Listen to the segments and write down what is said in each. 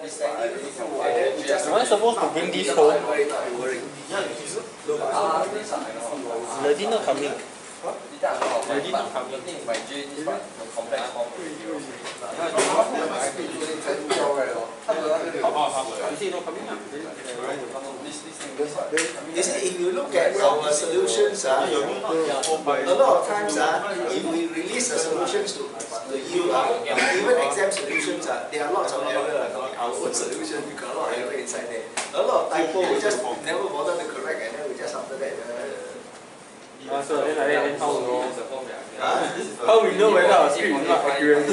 Am I supposed to bring this home? Lady not coming. Lady not coming. You see, if you look at our solutions, a lot of times, if we release the solutions to you, even exam solutions, there are lots of error. Our own solution, we got a lot of error inside there. A lot of typo, we just never bother to correct, and then we just after that. So then how we know whether our script is not accurate?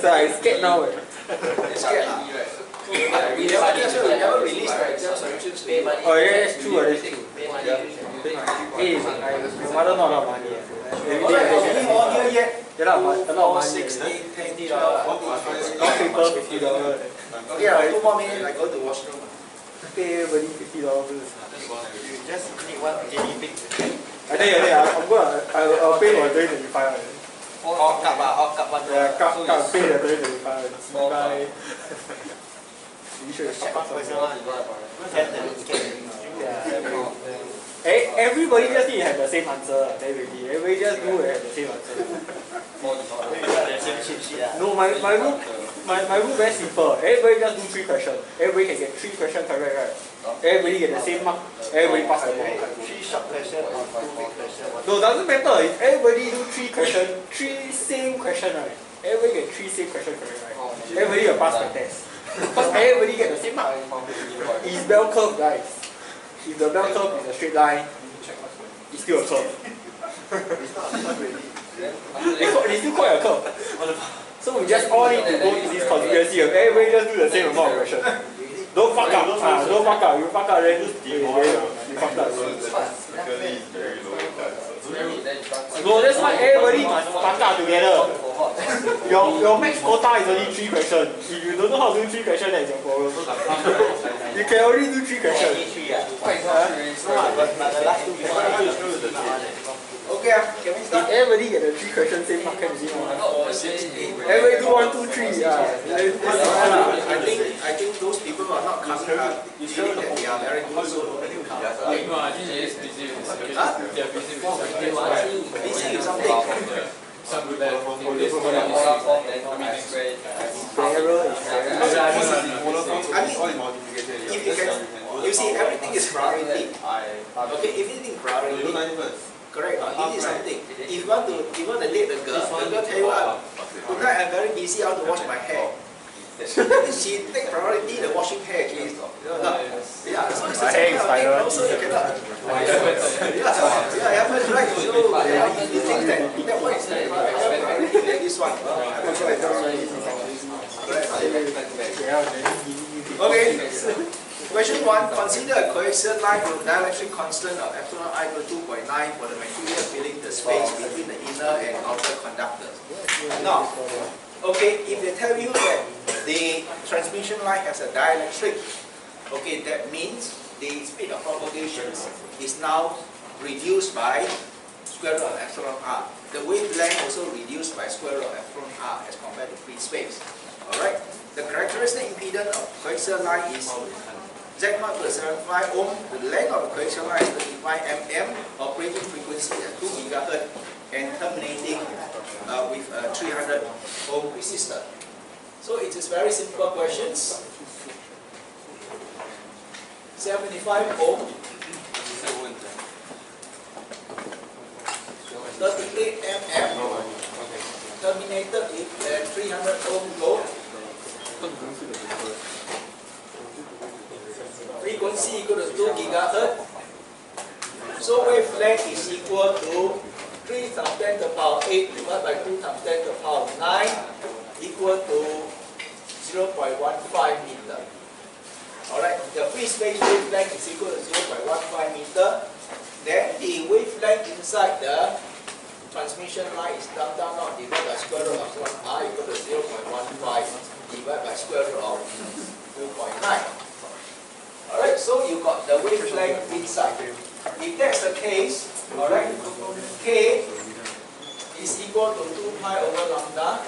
So I'm scared now. You're scared, we never release the exam solutions to you. Oh yeah, that's true. That's true. Hey, my mother not a lot of money. Every day All year yet. Yeah, a lot of money. 6, 8, 10, $10. Paper $50. Okay, 2 more minutes, I go to washroom. Pay everybody $50. You just need one guinea pig. I think I'll pay for 2025. All cup one. Yeah, cup pay the 2025. Bye. You should check. Everybody just need to have the same answer. Everybody just do have the same answer. No, my rule very simple. Everybody just do 3 questions. Everybody can get 3 questions correct, right? Everybody get the same mark. Everybody pass the ball. 3 short questions or 2 big questions. No, doesn't matter. If everybody do 3 questions, 3 same question, right? Everybody get 3 same questions correct, right? Everybody will pass the test. Because everybody get the same mark. It's bell curve, guys. If the bell curve is a straight line, it's still a curve. It's still quite a curve. So we just all need to go to this conspiracy of everybody just do the same amount of questions. Don't fuck up. Don't fuck up. You fuck up, then you fucked up. No, that's why everybody must fuck up together. Your max quota is only 3 questions. If you don't know how to do 3 questions, that's your problem. You can only do 3 questions. Okay, can we start? If everybody get the 3 questions, same mark can be everybody do 1, 2, 3. I think those people who are not coming feeling that they are very good. So busy with something. You see, everything is priority. Okay, everything priority. Correct. It is something. If you want to date the girl tell you what, tonight I'm very busy, I want to wash my hair. She take priority the washing hair. Yeah, so it's the same kind of thing. Also, you cannot. Yeah, that's right. So you think that one is priority than this one. Okay. Question 1. Consider a coaxial line with a dielectric constant of epsilon I equal to 2.9 for the material filling the space between the inner and outer conductors. Now, okay, if they tell you that the transmission line has a dielectric, okay, that means the speed of propagation is now reduced by square root of epsilon r. The wavelength also reduced by square root of epsilon r as compared to free space. Alright? The characteristic impedance of coaxial line is Z0 plus 75 ohm. The length of the coaxial line is 35 mm, operating frequency at 2 GHz, and terminating with a 300 ohm resistor. So it is very simple questions. 75 ohm, 38 mm, terminated with a 300 ohm load. Frequency equal to 2 GHz. So wavelength is equal to 3 times 10 to the power 8 divided by 2 times 10 to the power 9 equal to 0.15 meter. Alright, the free space wavelength is equal to 0.15 meter. Then the wavelength inside the transmission line is down not divided by square root of 1r equal to 0.15 divided by square root of 2.9. Alright, so you got the wavelength inside. If that's the case, alright, K is equal to 2 pi over lambda.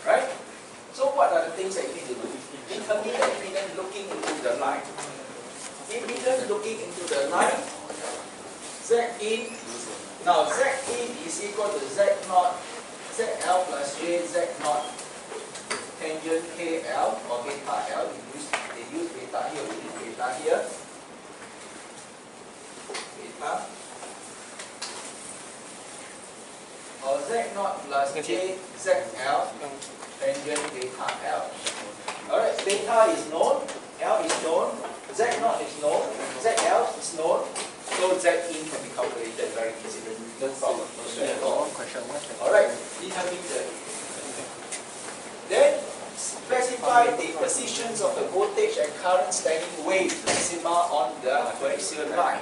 Right? what are the things that you need to do? Determine the impedance looking into the line. Impedance looking into the line, Z in. Now Z in is equal to Z naught, ZL plus J Z naught tangent KL or beta L. They use beta here, we use beta here. Beta. Or Z naught plus J ZL tangent beta L. Alright, beta is known, L is known, Z naught is known, ZL is known, so Z in can be calculated very easily. No problem. Alright, determine the. Then specify the positions of the voltage and current standing wave maxima on the coaxial line.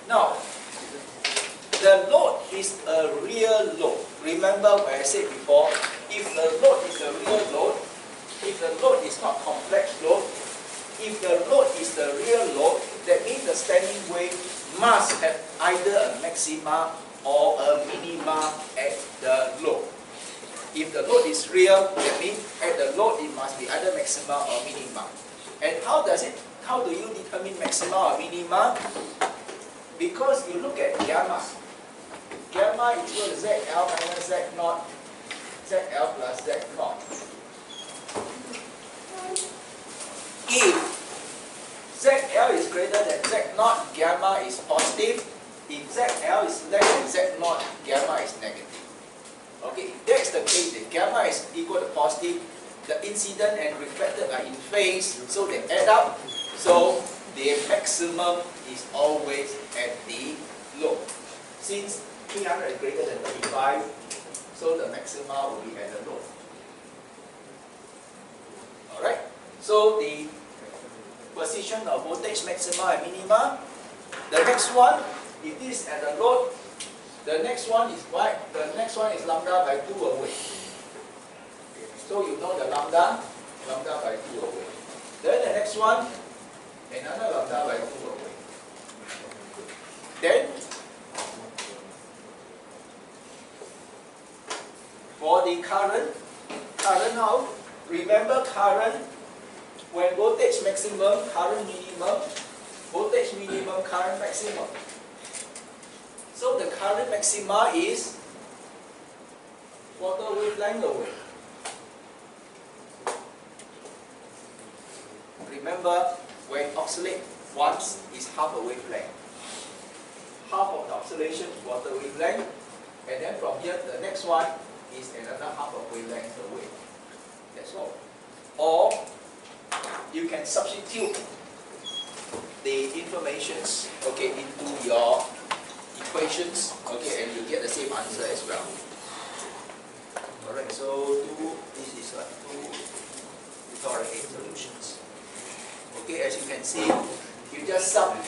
Now, the load is a real load. Remember what I said before, if the load is a real load, if the load is not complex load, if the load is the real load, that means the standing wave must have either a maxima or a minima at the load. If the load is real, that means at the load it must be either maxima or minima. And how do you determine maxima or minima? Because you look at gamma. Gamma is equal to ZL minus Z naught, ZL plus Z naught. If ZL is greater than Z naught, gamma is positive. If ZL is less than Z naught, gamma is negative. Okay, if that's the case, if gamma is equal to positive, the incident and reflected are in phase, so they add up. So the maximum is always at the low. Since 300 is greater than 35, so the maxima will be at the low. Alright, so the position of voltage maxima and minima. The next one, if this is at the load, the next one is what? The next one is lambda by 2 away. So you know the lambda by 2 away. Then the next one, another lambda by 2 away. Then, for the current how? Remember current, when voltage maximum, current minimum, voltage minimum, current maximum. So the current maxima is quarter wavelength away. Remember, when oscillate once is half a wavelength. Half of the oscillation is quarter wavelength, and then from here the next one is another half a wavelength away. That's all. Or you can substitute the informations, okay, into your equations, okay, and you get the same answer as well. Alright, so this is like 2 tutorial 8 solutions. Okay, as you can see, you just sum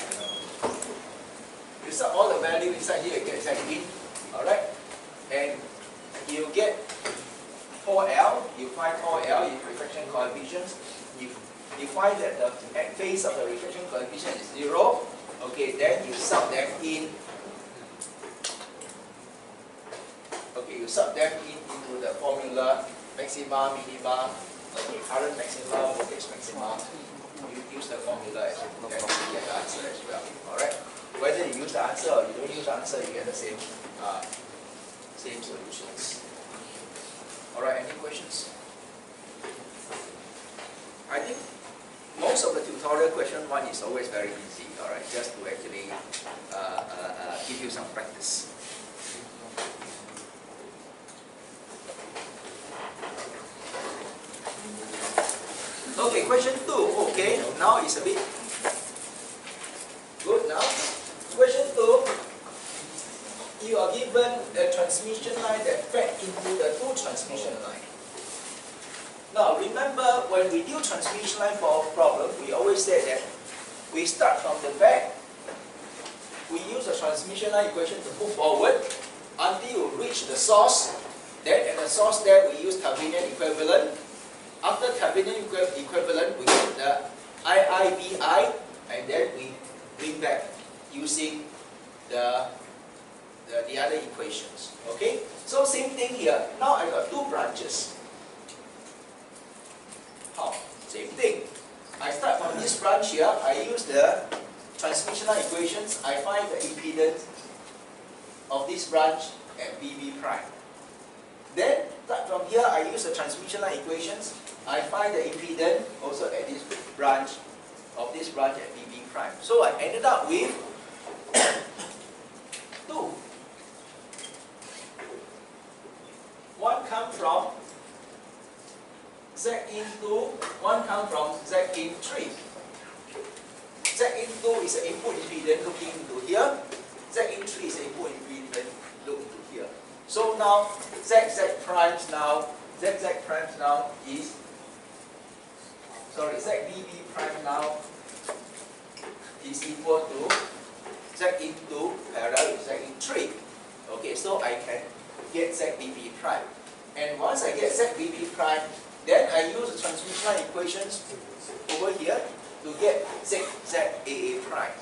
all the value inside here, you get Z in, alright, and you get 4L, you find 4L, you reflection coefficients, you find that the phase of the reflection coefficient is 0, okay, then you sub them in. Okay, you sub them into the formula, maxima, minima, okay, current maxima, voltage maxima. You use the formula as well, then you get the answer as well. Alright? Whether you use the answer or you don't use the answer, you get the same solutions. Alright, any questions? I think most of the tutorial question 1 is always very easy, alright, just to actually give you some practice. Okay, question 2. Okay, now it's a bit good now. Question 2. You are given a transmission line that fed into the 2 transmission line. Now remember, when we do transmission line for our problem, we always say that we start from the back. We use the transmission line equation to move forward until you reach the source. Then at the source there we use Thevenin equivalent. After Thevenin equivalent, we get the IIBI, and then we bring back using the other equations. Okay? So same thing here. Now I got 2 branches. this branch at BB prime. Then from here I use the transmission line equations. I find the impedance also at this branch at BB prime. So I ended up with 2. One comes from Z into, one comes from Z in 3. Z in 2 is the input impedance looking into here. Z in 3 is the input impedance looking into here. So now ZZ primes now is, sorry, ZBB prime now is equal to Z into parallel with Z in 3. Okay, so I can get ZBB prime. And once I get ZBB prime, then I use the transmission line equations over here to get ZAA prime.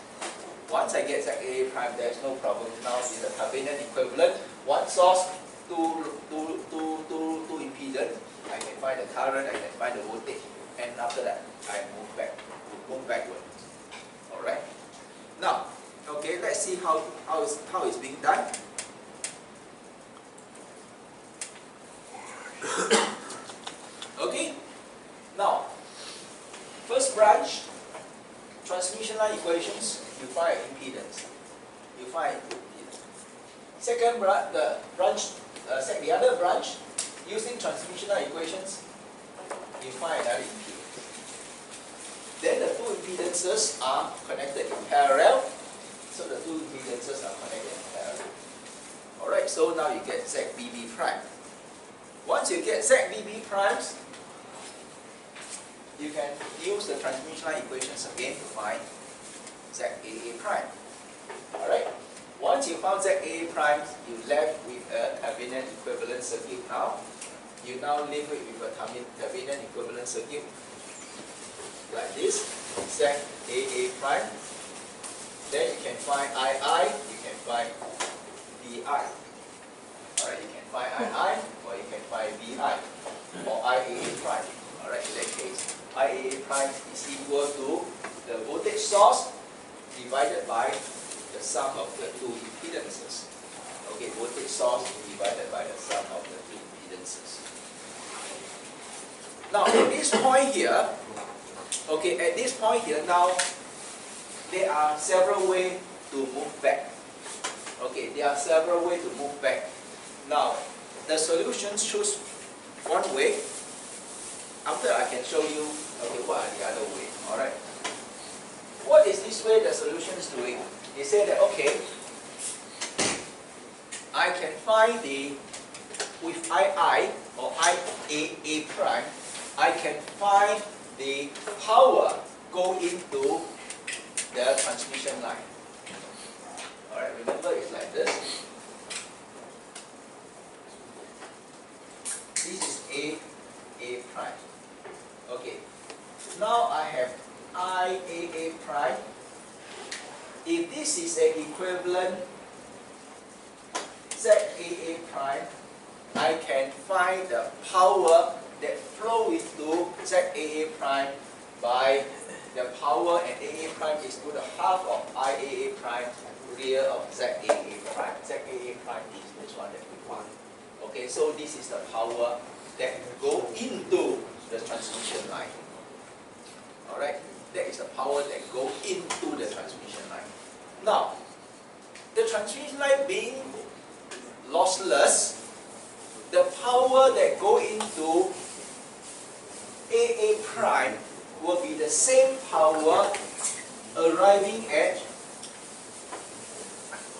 Once I get ZAA prime, there's no problem. Now it's a covenant equivalent. One source, two impedance. I can find the current, I can find the voltage, and after that I move backward. Alright? Now, okay, let's see how it's being done. Okay? Now, first branch, transmission line equations, you find impedance. You find impedance. Second branch, the other branch, using transmission line equations, you find another impedance. Then the two impedances are connected in parallel. So the two impedances are connected in parallel. Alright, so now you get ZBB prime. Once you get ZBB primes, you can use the transmission line equations again to find ZAA prime. Alright? Once you found ZAA prime, you left with a Thevenin equivalent circuit now. You now leave it with a Thevenin equivalent circuit like this, ZAA prime. Then you can find II, you can find BI. Alright, you can find II or you can find BI or IAA prime. Alright, in that case, IAA prime is equal to the voltage source divided by the sum of the two impedances. Okay, voltage source divided by the sum of the two impedances. Now, at this point here, okay, at this point here, now, there are several ways to move back. Okay, there are several ways to move back. Now, the solutions choose one way. After I can show you, okay, what are the other ways, alright? What is this way the solution is doing? They say that, okay, I can find with II or IAA prime, I can find the power go into the transmission line. Alright, remember it's like this. This is A prime. Okay. Now I have IAA prime. If this is an equivalent ZAA prime, I can find the power that flow into ZAA prime by the power at AA prime is to the half of IAA prime real of ZAA prime. ZAA prime is this one that we found. Okay, so this is the power that go into the transmission line. Alright, that is the power that go into the transmission line. Now, the transmission line being lossless, the power that go into AA prime will be the same power arriving at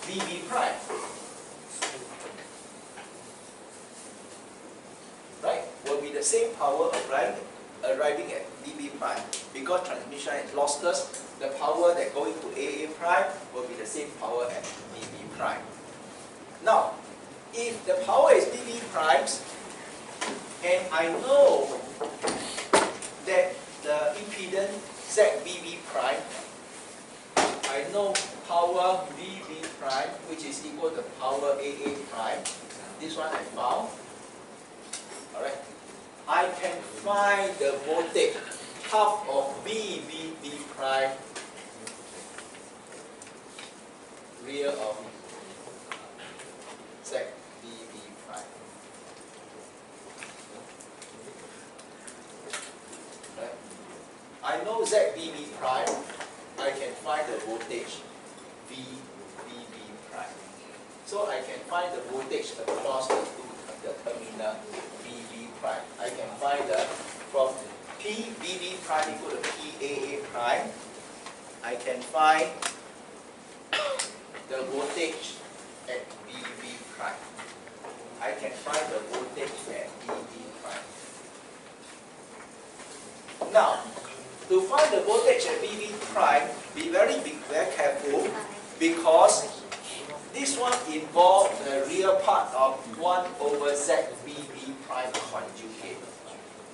BB prime. Right? Will be the same power arriving at BB prime. Because transmission is lossless, the power that going to AA prime will be the same power at BB prime. Now, if the power is BB primes, and I know that the impedance ZBB prime, I know power BB prime, which is equal to power AA prime. This one I found. Alright. I can find the voltage half of BBB prime real of I know ZBB prime, I can find the voltage VBB prime. So I can find the voltage across the terminal VB prime. I can find from PVB prime equal to PAA prime, I can find the voltage at VB prime. I can find the voltage at VB prime. Now, to find the voltage at VB prime, be very careful, because this one involves the real part of 1 over ZBB prime conjugate.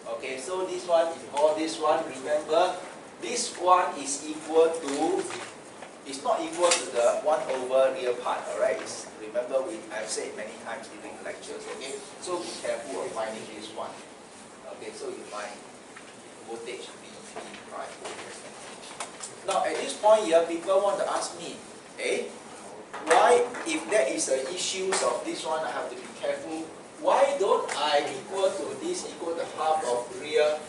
Okay, so this one involves this one. Remember, this one is equal to, it's not equal to the 1 over real part, alright? Remember, I've said many times during lectures, okay? So be careful of finding this one. Okay, so you find voltage VB prime. Now, at this point here, people want to ask me, why, if there is an issue of this one, I have to be careful. Why don't I equal to this equal to half of real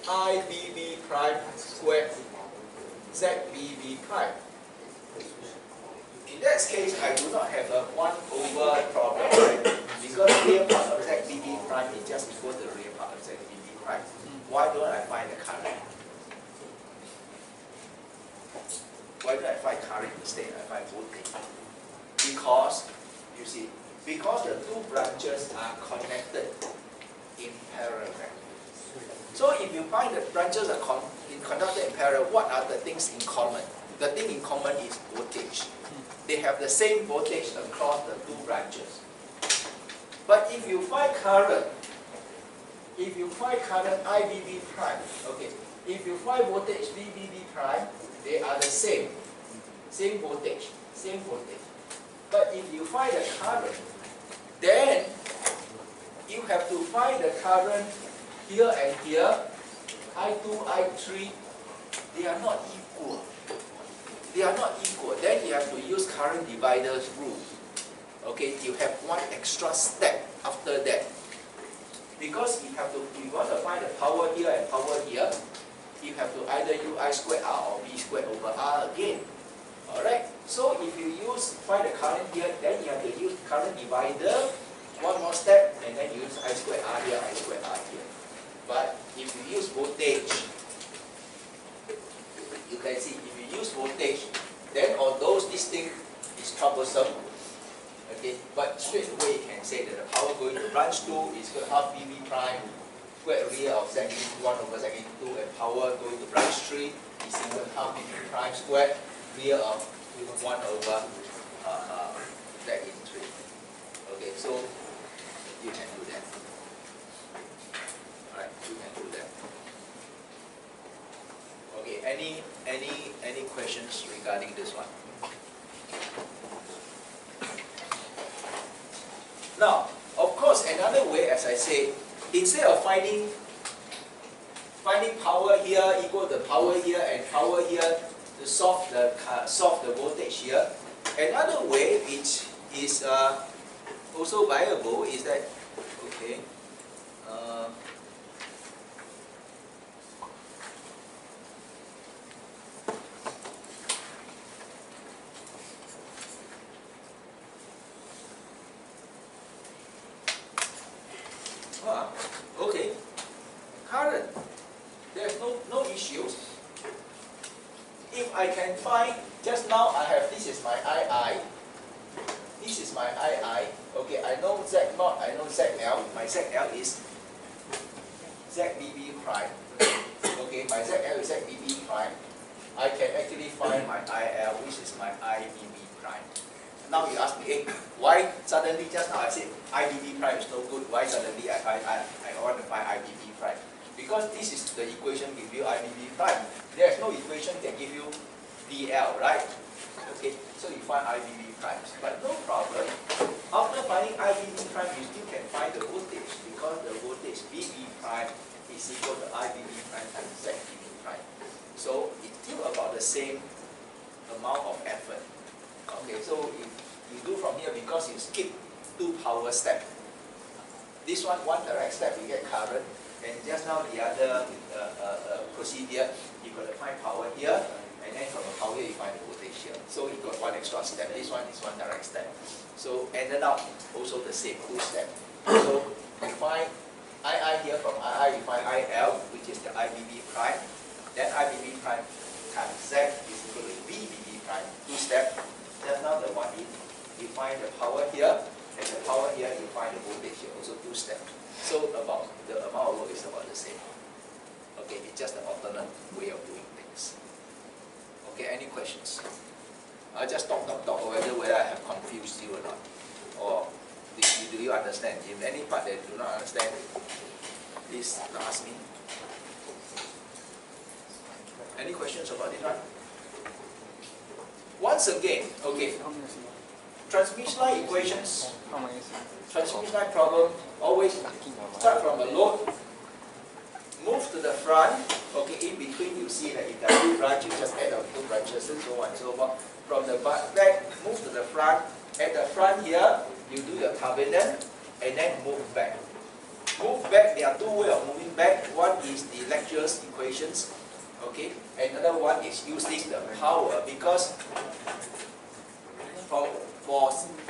IBB prime squared ZBB prime? In that case, I do not have a 1 over problem, right? Because real part of ZBB prime is just equal to the real part of ZBB prime. Why don't I find the current? Why do I find current instead? I find voltage. Because, you see, because the two branches are connected in parallel. So if you find the branches are conducted in parallel, what are the things in common? The thing in common is voltage. They have the same voltage across the two branches. But if you find current, IBB prime, okay, if you find voltage VBB prime, they are the same voltage. But if you find the current, then you have to find the current here and here, I2, I3, they are not equal. Then you have to use current divider's rule. Okay, you have one extra step after that. Because if you want to find the power here and power here, you have to either use I squared R or V squared over R again. Alright, so if you find the current here, then you have to use current divider, one more step, and then you use I squared R here, I squared R here. But if you use voltage, you can see, if you use voltage, then although this thing is troublesome, okay, but straight away you can say that the power going to branch 2 is equal to half VB prime squared real of Z into 1 over Z into 2, and power going to branch 3 is equal to half VB prime squared real of 1 over Z into 3. Okay, so you can do that. Alright, you can do that. Okay, any questions regarding this one? Now, of course, another way, as I say, instead of finding power here equal to power here and power here to solve the voltage here, another way which is also viable is that, okay, okay, current, there's no issues. If I can find, just now I have, this is my II, this is my II, okay, I know Z0, I know ZL, my ZL is ZBB prime, okay, my ZL is ZBB prime, I can actually find my IL, which is my IBB prime. Now you ask me, why suddenly just now I said IBB prime is no good, why suddenly I want to find IBB prime? Because this is the equation give you IBB prime. There is no equation that give you DL, right? Okay, so you find IBB primes, but no problem. After finding IBB prime, you still can find the voltage, because the voltage VB prime is equal to IBB prime times ZBB prime. So it's still about the same amount of effort. Okay, so if you do from here, because you skip 2 power steps. This one direct step, you get current. And just now the other procedure, you got to find power here, and then from the power here you find the voltage here. So you got one extra step. This one is one direct step. So ended up also the same, 2 steps. So you find II here, from II you find IL, which is the IBB prime. Then IBB prime times Z is equal to VBB prime, 2 steps. Just now the one in, you find the power here, and the power here you find the voltage here, also 2 steps. So about the amount of work is about the same. Okay, it's just an alternate way of doing things. Okay, any questions? I just talk, whether I have confused you or not. Or do you understand? If any part that you do not understand, please ask me. Any questions about this one? Once again, okay, transmission line equations, transmission line problem, always start from a load, move to the front, okay, in between you see that if there are 2 branches, you just add up 2 branches and so on and so forth. From the back, move to the front. At the front here, you do the covenant and then move back. Move back, there are 2 ways of moving back. One is the lecture's equations, okay, another one is using the power, because for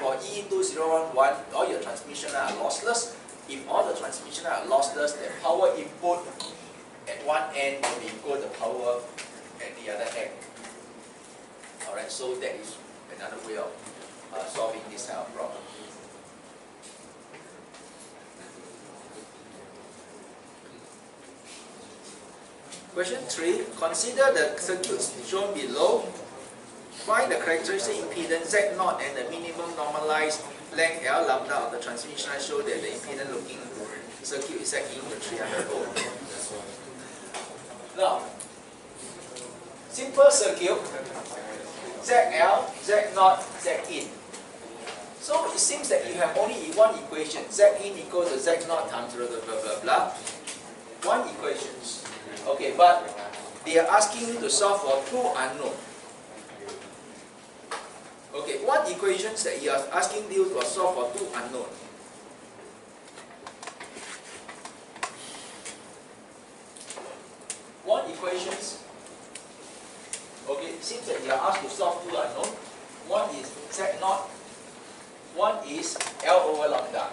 EE2011, all your transmission are lossless. If all the transmission are lossless, the power input at one end will be equal to the power at the other end. Alright, so that is another way of solving this kind of problem. Question 3. Consider the circuits shown below. Find the characteristic impedance Z0 and the minimum normalized length L lambda of the transmission line. Show that the impedance looking circuit is Z equal to 300 ohm. Now, simple circuit, ZL, Z0, Zin. So it seems that you have only one equation, Zin equals to Z0 times blah blah blah blah. One equation. Okay, but they are asking you to solve for 2 unknowns. Okay, what equations that you are asking you to solve for 2 unknowns? One equations. Okay, it seems that you are asked to solve 2 unknowns. One is Z0, one is L over lambda.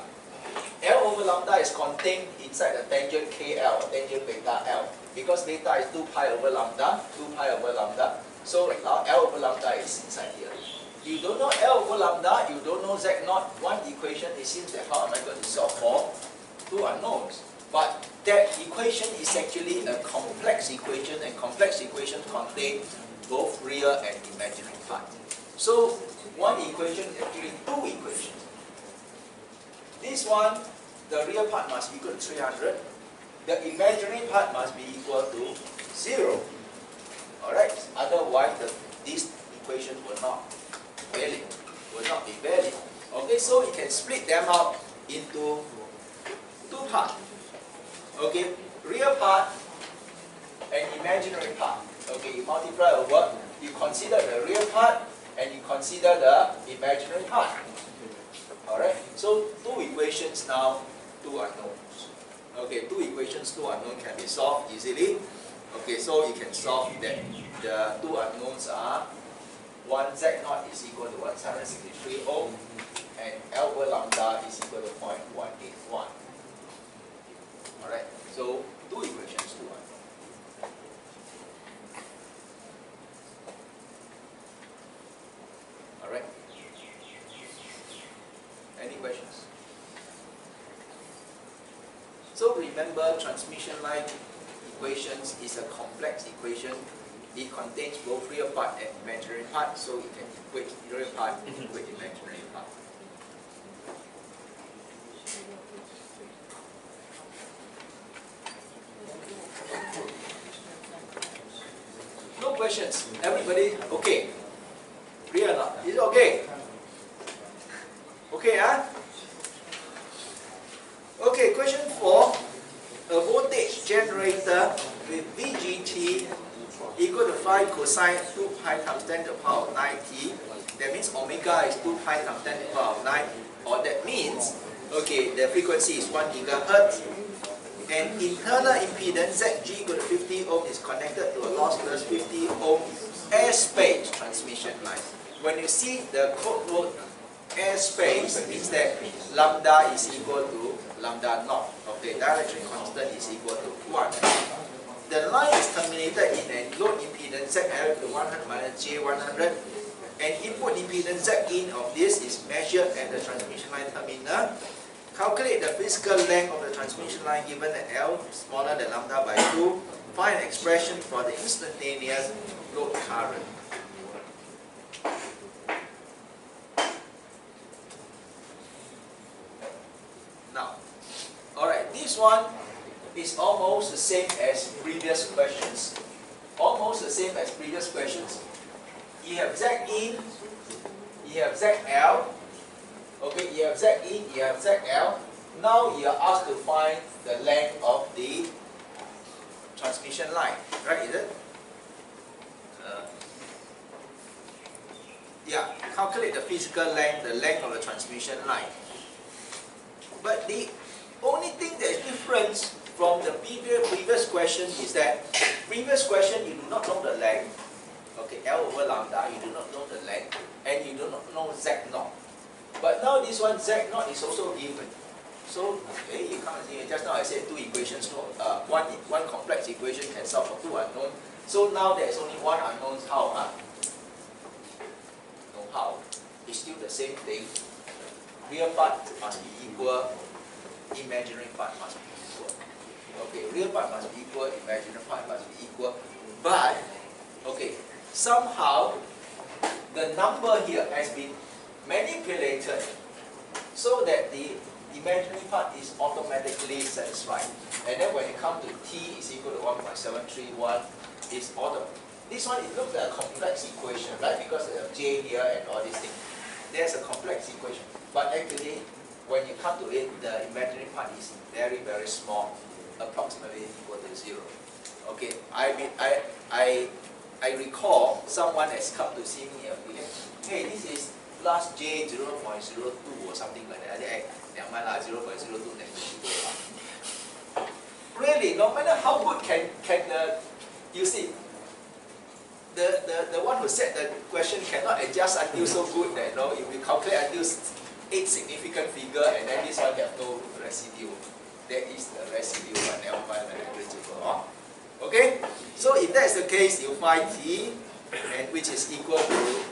L over lambda is contained inside the tangent KL, tangent beta L. Because beta is 2 pi over lambda, 2 pi over lambda. So now L over lambda is inside here. You don't know L over lambda, you don't know Z0. One equation, it seems that how am I going to solve for 2 unknowns? But that equation is actually a complex equation, and complex equations contain both real and imaginary part. So one equation is actually 2 equations. This one, the real part must be equal to 300. The imaginary part must be equal to 0. Alright? Otherwise, this equation will not be valid. Okay, so you can split them out into 2 parts. Okay, real part and imaginary part. Okay, you multiply over, you consider the real part and you consider the imaginary part. Alright, so 2 equations now, 2 unknowns. Okay, 2 equations, 2 unknowns can be solved easily. Okay, so you can solve that. The 2 unknowns are 1 Z0 is equal to 163 ohm and L over lambda is equal to 0.181. Alright, so 2 equations, 2 unknowns. Alright. Any questions? So remember, transmission line equations is a complex equation. It contains both real part and imaginary part, so it can equate real part and equate imaginary part. No questions. Everybody okay? Real or not? Is it okay? Okay, huh? Okay, question 4. A voltage generator with VGT equal to 5 cosine 2 pi times 10 to the power of 9t. That means omega is 2 pi times 10 to the power of 9. Or that means, okay, the frequency is 1 gigahertz. an internal impedance ZG equal to 50 ohm is connected to a lossless 50 ohm airspace transmission line. When you see the code word airspace, means that lambda is equal to lambda naught. Okay, dielectric constant is equal to 1. The line is terminated in a load impedance ZL equal to 100 minus J100. And input impedance Z-in of this is measured at the transmission line terminal. Calculate the physical length of the transmission line given that L is smaller than lambda by 2. Find an expression for the instantaneous load current. Now, alright, this one is almost the same as previous questions. Almost the same as previous questions. You have Z-in, you have ZL, okay, you have Z-in, you have ZL. Now you are asked to find the length of the transmission line, right, is it? Yeah, calculate the physical length, the length of the transmission line. But the only thing that is different from the previous question is that previous question you do not know the length. Okay, L over lambda, you do not know the length, and you do not know Z naught. But now this one, Z naught is also given. So, okay, you can't see, just now I said two equations, one complex equation can solve for two unknowns. So now there is only one unknown, how? No, how? It's still the same thing. Real part must be equal, imaginary part must be equal. Okay, real part must be equal, imaginary part must be equal. But, okay, somehow the number here has been manipulated so that the imaginary part is automatically satisfied. And then when it comes to t is equal to 1.731, it's auto. This one, it looks like a complex equation, right? Because of j here and all these things. There's a complex equation. But actually, when you come to it, the imaginary part is very, very small, approximately equal to 0. Okay, I recall someone has come to see me, hey, this is plus j 0.02 or something like that. I think, never mind, 0.02. Really, no matter how good can the, you see, the one who said the question cannot adjust until so good that, you know, if we calculate until 8 significant figure and then this one have no residue. That is the residue, but never mind the negligible. Okay, so if that's the case, you find t, and which is equal to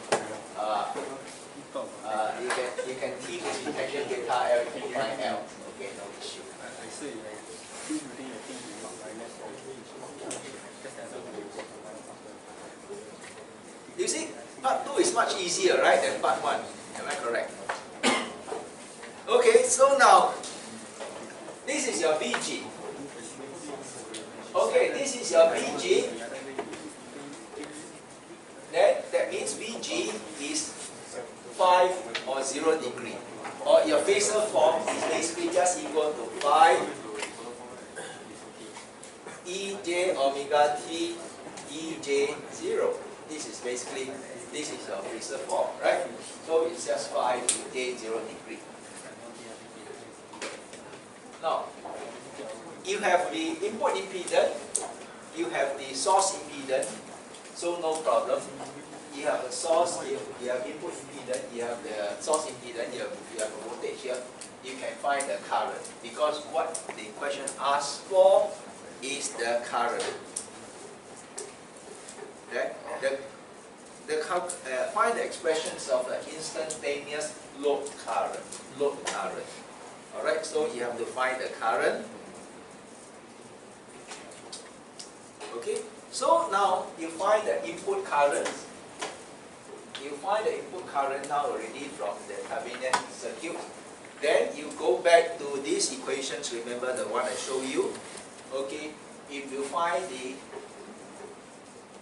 you can t to be tangent beta L, you can find L. Okay, no issue. You see, part 2 is much easier, right, than part 1. Am I correct? Okay, so now this is your VG. Okay, this is your VG. Then that means VG is 5 or 0 degree. Or your phasor form is basically just equal to 5 Ej omega t Ej0. This is basically, this is your phasor form, right? So it's just 5 Ej0 degree. Now, you have the input impedance, you have the source impedance, so no problem. You have a source, you have input impedance, you have the source impedance, you have a voltage here. You can find the current because what the question asks for is the current. Okay? Find the expressions of the instantaneous load current. Alright, so you have to find the current. Okay, so now you find the input current. You find the input current now already from the Thevenin circuit. Then you go back to these equations, remember the one I showed you. Okay, if you find the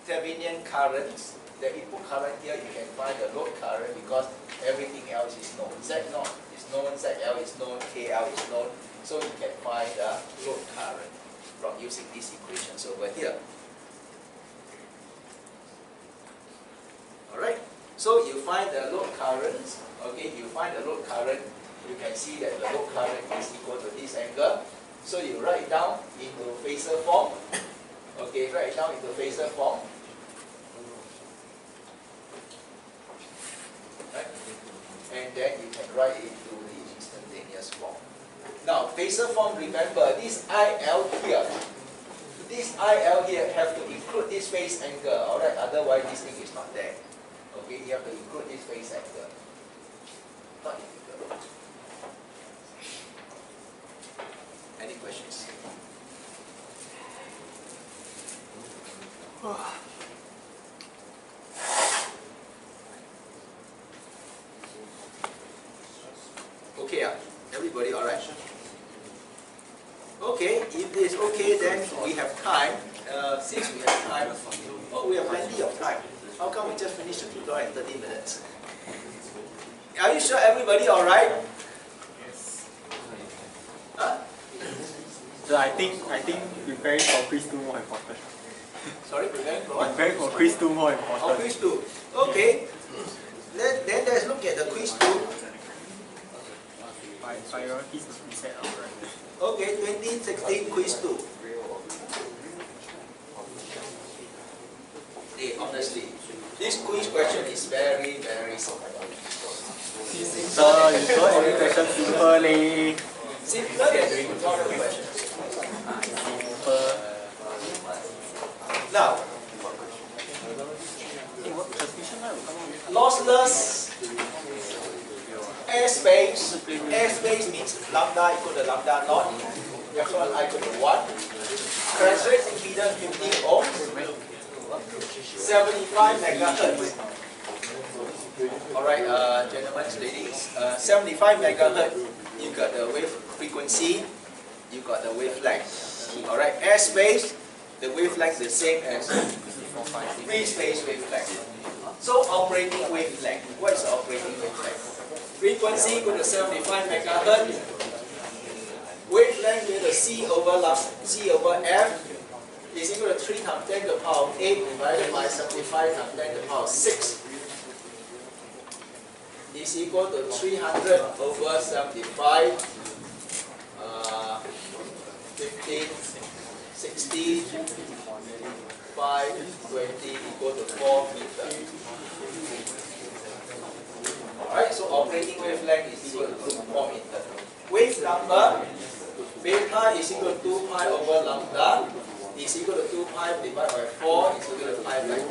Thevenin currents, the input current here, you can find the load current because everything else is known. Z0 is known, ZL is known, KL is known. So you can find the load current from using these equations over here. Alright, so you find the load current. Okay, you find the load current. You can see that the load current is equal to this angle. So you write it down into phasor form. Okay, write it down into phasor form. Right? And then you can write it into the instantaneous form. Now, phasor form, remember, this IL here have to include this phase angle, alright? Otherwise, this thing is not there. Okay, you have to include this phase angle. Not difficult. Any questions? Okay, everybody alright? Okay, if it's okay, then we have time. Since we have time, we have plenty of time. How come we just finished the tutorial in 30 minutes? Are you sure everybody alright? Yes. Huh? So I think preparing for quiz 2 more important. Sorry, preparing for what? Preparing for quiz 2 more important. Oh, quiz 2. Okay. Then let's look at the quiz 2. Priorities is reset alright. Okay, 2016 quiz 2. Hey, honestly, this quiz question is very, very simple. So you got any question simple leh? Simpler than the tutorial questions. Simple. Now, lossless airspace means lambda equal to lambda naught, epsilon I equal to 1. Characteristic impedance 50 ohms, 75 megahertz. Alright, gentlemen, ladies, 75 megahertz, you got the wave frequency, you got the wavelength. Alright, airspace, the wavelength is the same as free space wavelength. So operating wavelength, what is operating wavelength? Frequency equal to 75 megahertz. Wavelength equal to C over F is equal to 3 times 10 to the power 8 divided by 75 times 10 to the power 6 is equal to 300 over 75, 15, 60, 5, 20 equal to 4 meters. Alright, so operating wavelength is equal to 4 meters. Wave number, beta is equal to 2 pi over lambda, is equal to 2 pi divided by 4 is equal to pi by 2.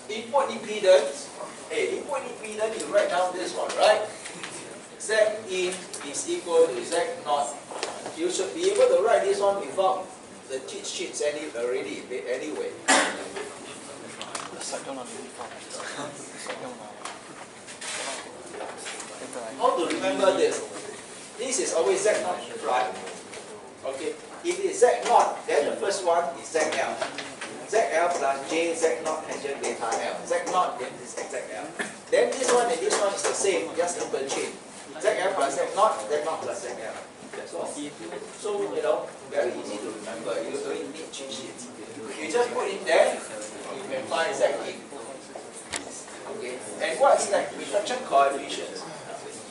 Input impedance, input impedance, you write down this one, right? Z in is equal to Z naught. You should be able to write this one without the cheat sheets already anyway. How to remember this? This is always Z naught prime. Okay, if it is Z naught, then the first one is ZL. ZL plus J Z naught tangent beta L. Z naught, then this is ZL. Then this one and this one is the same, just interchange. ZL plus Z naught plus ZL. That's all. So, very easy to remember. You don't need cheat sheets. You just put in there, you can find Z in. Okay. And what is that reflection coefficient?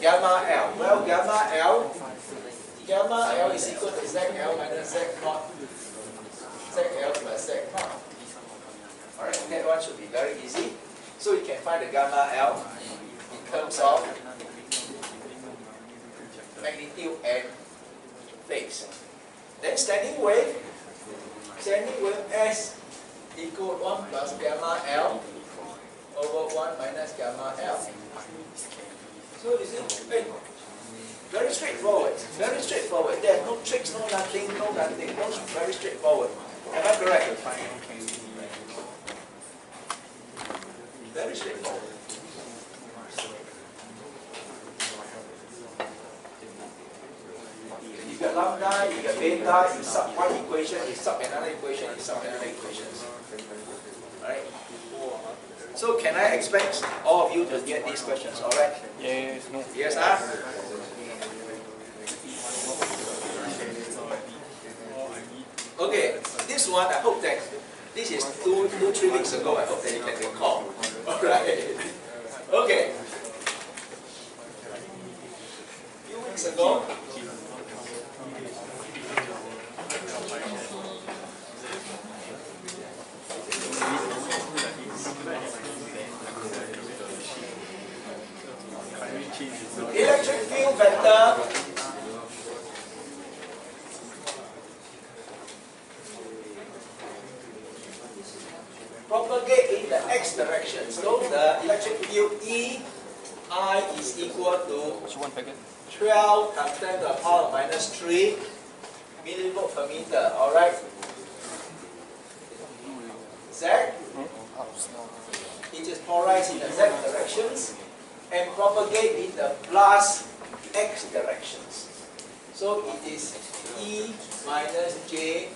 Gamma L. Well, gamma L is equal to ZL minus Z naught. ZL plus Z naught. Alright, that one should be very easy. So you can find the gamma L in terms of magnitude and phase. Then standing wave S equal 1 plus gamma L over 1 minus gamma L. So you see, very straightforward. Very straightforward. There's no tricks, no nothing. Very straightforward. Am I correct? Very straightforward. You got lambda, you got beta, you sub one equation, you sub another equation, you sub another equation. Alright? So can I expect all of you to get these questions, alright? Yes, no. Yes, huh? Okay, this one I hope that this is 3 weeks ago. I hope that you can recall. Alright. Okay. circle. Electric field vector propagate in the x direction. So the electric field EI is equal to 12 times 10 to the power minus 3 millivolt per meter. Alright. Z, it is polarized in the z directions and propagate in the plus x directions. So it is E minus J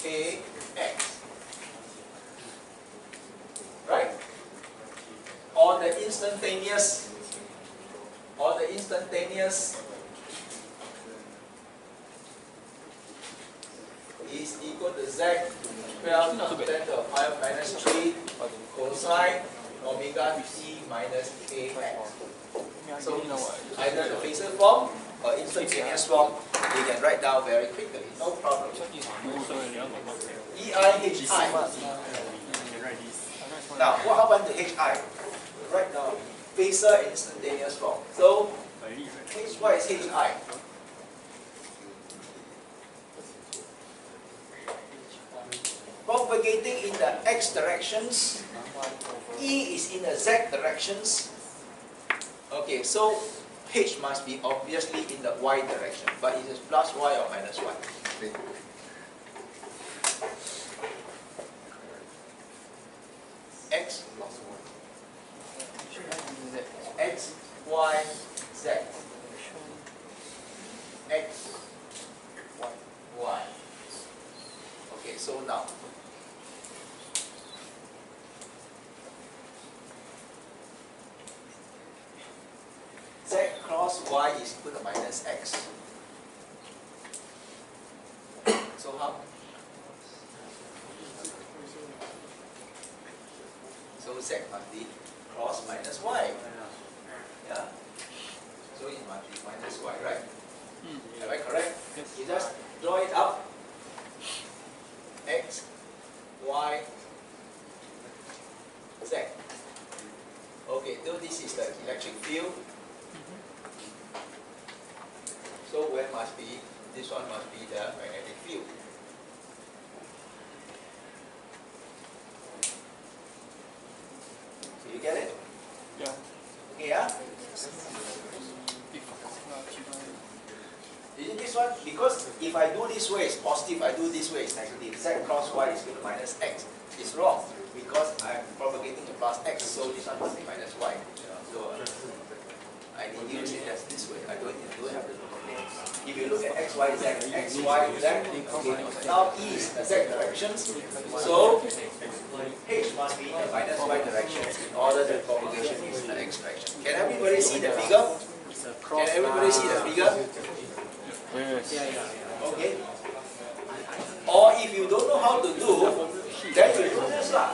K X. Right? Or the instantaneous is equal to Z 12 times 10 to the power minus 3 cosine omega t minus kx. So it's either the phasor form or instantaneous form, you can write down very quickly, no problem. EI, Now, what happened to HI? Write down phasor instantaneous form. So, what is HI? Propagating in the x directions, E is in the z directions. Okay, so H must be obviously in the y direction, but it is plus y or minus y. X, X, Y, Z. X, Y. Okay, so now. Z cross Y is equal to minus X. So how? So Z must be cross minus Y. Yeah. So it must be minus Y, right? Am I correct? You just draw it up. X, Y, Z. Okay, so this is the electric field. So where must be, this one must be the magnetic field. So you get it? Yeah. Okay, yeah? Isn't this one? Because if I do this way, it's positive. I do this way, it's negative. Z cross Y is equal to minus X. It's wrong because I'm propagating the plus X, so this one must be minus Y. So I deduce it as this way. I don't have to look at it. If you look at X, Y, Z, X, Y, Z, okay. Now E is the Z directions. So H must be in the minus Y direction in order the propagation is in the X direction. Can everybody see the figure? Can everybody see the figure? Okay. Or if you don't know how to do, then you do this lah.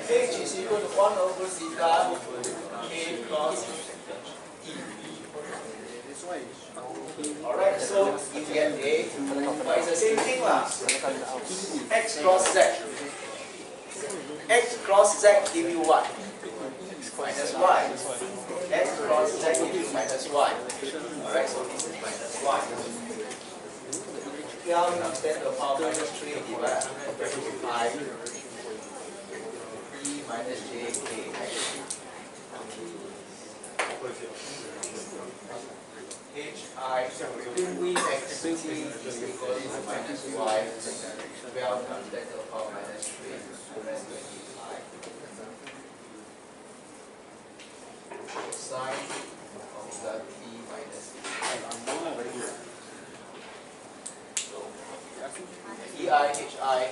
H is equal to 1 over theta K cross E. Alright, so you get A, but it's the same thing lah. X cross Z. X cross Z give you what? Minus Y. X cross Z give you minus Y. Alright, so this is minus Y. 12 times 10 to the power minus 3 divided by E minus J K X. HI X is equal to minus Y 12 times 10 to the power minus 3 rest 25 sine omega t minus EI HI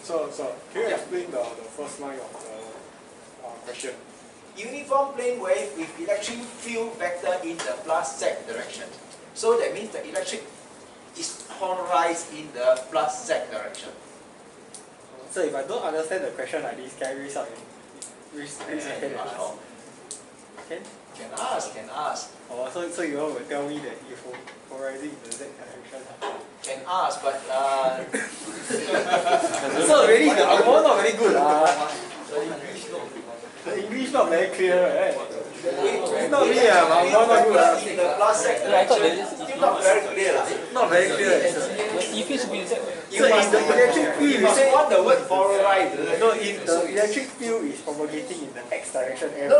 So can you explain the first line of the question? Uniform plane wave with electric field vector in the plus Z direction. So that means the electric is polarized in the plus Z direction. So if I don't understand the question like this, can I read out? Can? Can ask, can ask. Oh, so you all will tell me that you're polarizing in the Z direction. Can ask, but So really the Angmo not very good. The English not very clear, right? It's not me, Angmo not good. in the plus sec direction, still not very clear. Not very clear. You feel should be the So in the electric field, You you must say want the word polarize. no. In the electric field is propagating in the x direction. No.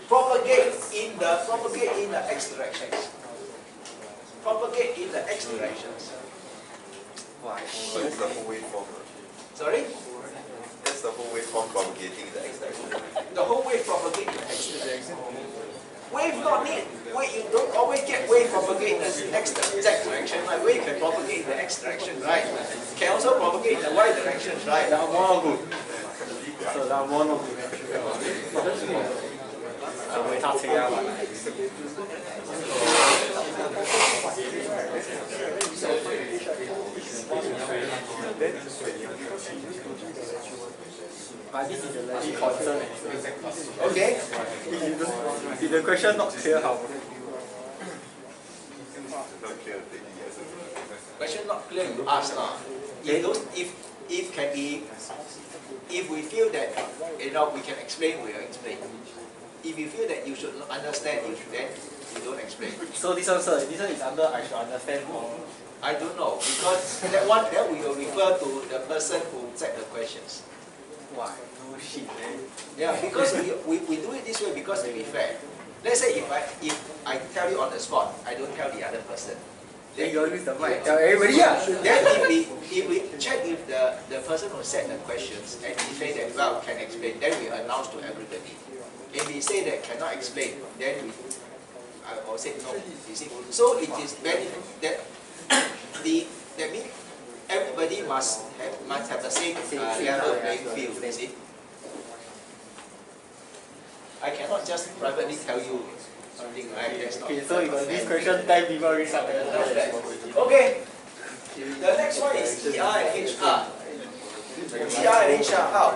Propagate in the x directions. Propagate in the x directions. Why? So it's the whole waveform. Sorry? That's the whole waveform propagating in the x direction. The whole wave propagate in the x direction. Wave not need. Wave, you don't always get wave propagate in the z direction. Like wave can propagate in the x direction, right? Can also propagate in the y direction, right? The Angmo good. So the Angmo not good. Với他车啊嘛。But this is a legit concern. Okay. If the question not clear, how? Question not clear, you ask now. If we feel that we can explain, we will explain. If you feel that you should understand, then you don't explain. So this one, sir, this one is under I should understand or? I don't know, because that we will refer to the person who set the questions. Why? No shit, man. Yeah, because we do it this way because to be fair. Let's say if I tell you on the spot, I don't tell the other person. Then you use the mic. Tell everybody, yeah. Then if we check if the person who set the questions and he say that well can explain, then we announce to everybody. If he say that cannot explain, then I will say no. You see, so it is very that means everybody must have the same level playing field. You see, I cannot just privately tell you something like that. Okay, so you got this question, 10 people reach out. Okay, the next one is ER and HR. ER and HR, how?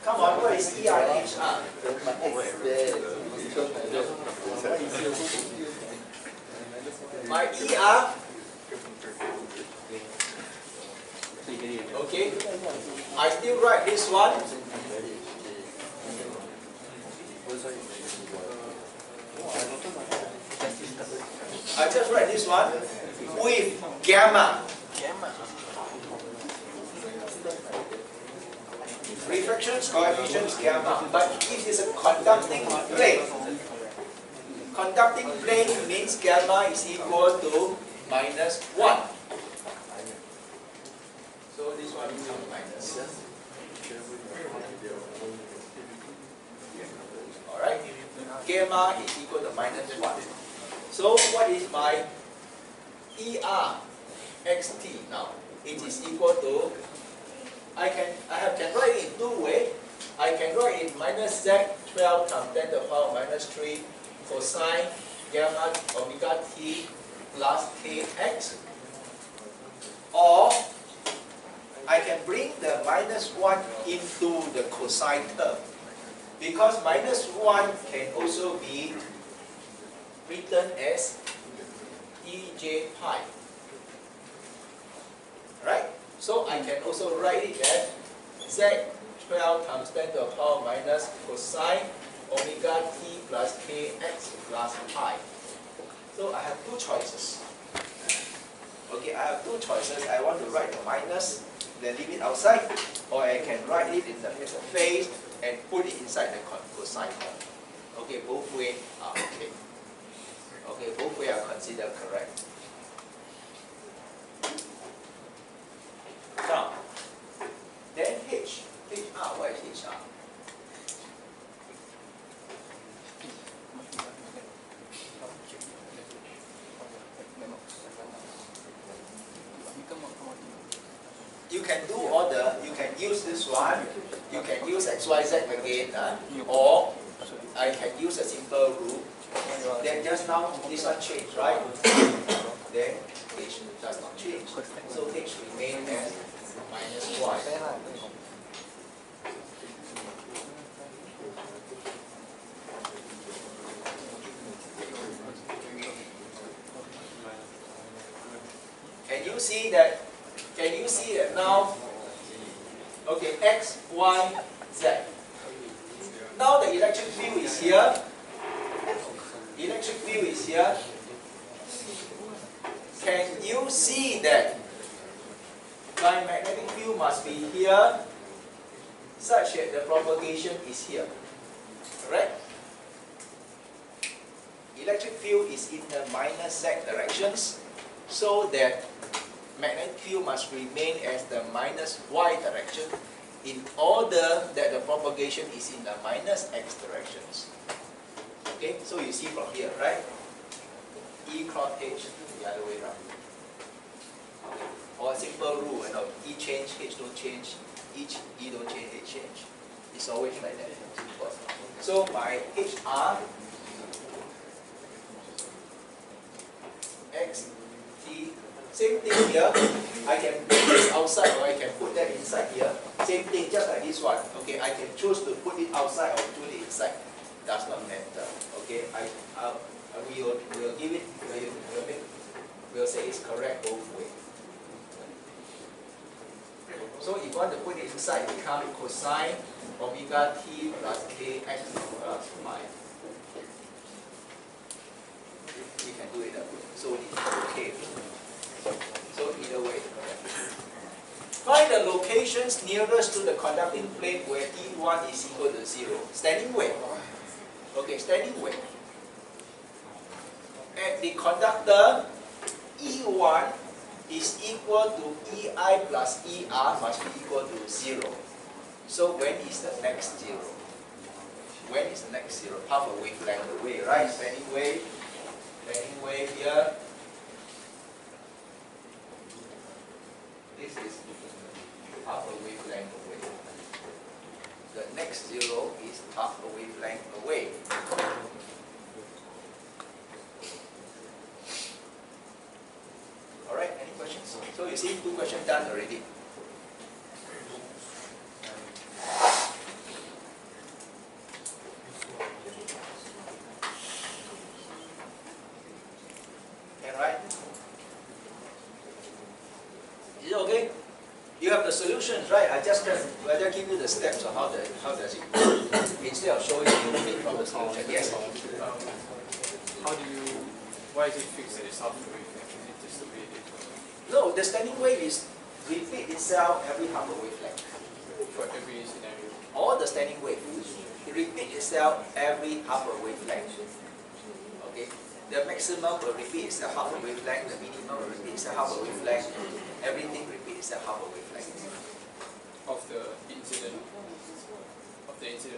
Come on, what is ER and HR? My ER, okay, I still write this one. I just write this one with gamma. Refraction coefficient gamma, but it is a conducting plane. Conducting plane means gamma is equal to -1. So this one becomes minus. Alright? Gamma is equal to -1. So what is my ER xt now? It is equal to, I can write it in two ways. I can write it -z12 times 10 to the power -3 cosine gamma omega t plus kx. Or I can bring the -1 into the cosine term. Because -1 can also be written as EJ pi. Right? So I can also write it as Z12 times 10 to the power minus cosine omega t plus kx plus pi. So I have two choices. Okay, I have two choices. I want to write the minus, then leave it outside, or I can write it in the face and put it inside the cosine term. Okay, both ways are okay. Okay, both ways are considered correct. Now, then HR, what is HR? You can do all you can use this one, you can use XYZ again, or I can use a simple rule. Then just now, this one changed, right? Then H does not change. So H remains as -1. see that? Can you see that now? Okay, X, Y, Z. Now the electric field is here. Electric field is here. Can you see that my magnetic field must be here such that the propagation is here? Correct? Electric field is in the minus Z directions, so that magnetic field must remain as the minus Y direction in order that the propagation is in the minus X directions. Okay, so you see from here, right? E cross H the other way around. Okay. Or a simple rule, you know, E change, H don't change, E don't change, H change. It's always like that. So my HR X T, same thing here. I can put this outside or I can put that inside here. Same thing, just like this one. Okay, I can choose to put it outside or put it inside. Does not matter. Okay, we'll give it. We'll say it's correct both ways. So if you want to put it inside, it becomes cosine omega t plus kx plus phi. We can do it that way. So it's okay. So either way. Find the locations nearest to the conducting plane where E1 is equal to 0. Standing wave. Okay, standing wave. At the conductor, E1 is equal to EI plus ER must be equal to 0. So when is the next 0? When is the next 0? Half a wavelength away, right? Standing wave here. This is half a wavelength away. The next 0 is half a wavelength away. Alright, any questions? So you see 2 questions done already. Alright? Is it okay? You have the solutions, right? I just give you the steps of how does it work instead of showing you from the solution. Yes. Why is it fixed at this half a wavelength? Is it just the way it is? No, the standing wave is repeat itself every half a wavelength. For every scenario. All the standing wave repeat itself every half a wavelength. Okay. The maximum will repeat itself half a wavelength. The minimum will repeat itself half a wavelength. Everything repeats itself half a wavelength. Of the incident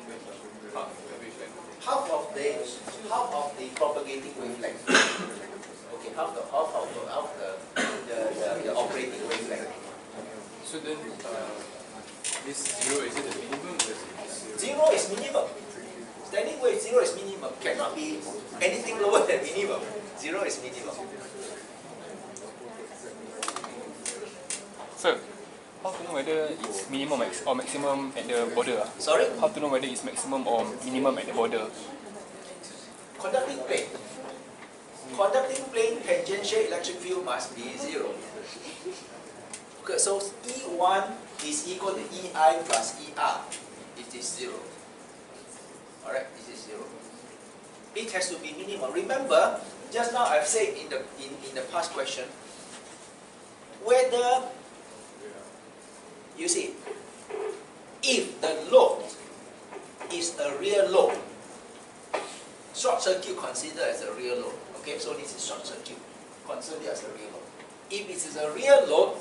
wave, half the wavelength. Half of the propagating wavelength. Okay, half the operating wavelength. So then, this 0 is it the minimum? Or is it 0 is minimum. Standing wave 0 is minimum. Cannot be anything lower than minimum. 0 is minimum. Sir, how to know whether it's minimum or maximum at the border? Sorry? How to know whether it's maximum or minimum at the border? Conducting plane. Conducting plane tangential electric field must be 0. Okay, so E1 is equal to EI plus ER. It is 0. Alright, it is 0. It has to be minimum. Remember, just now I've said in the past question, whether you see, if the load is a real load, short circuit considered as a real load. Okay, so this is short circuit, considered as a real load. If it is a real load,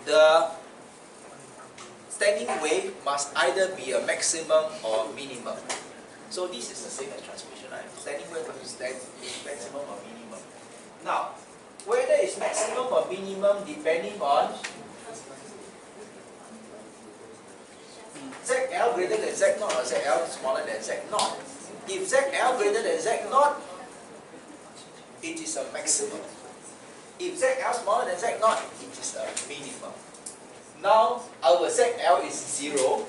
the standing wave must either be a maximum or minimum. So this is the same as transmission line. Standing wave is maximum or minimum. Now, whether it's maximum or minimum depending on ZL greater than Z0 or ZL smaller than Z0. If ZL greater than Z0, it is a maximum. If ZL smaller than Z0, it is a minimum. Now, our ZL is 0,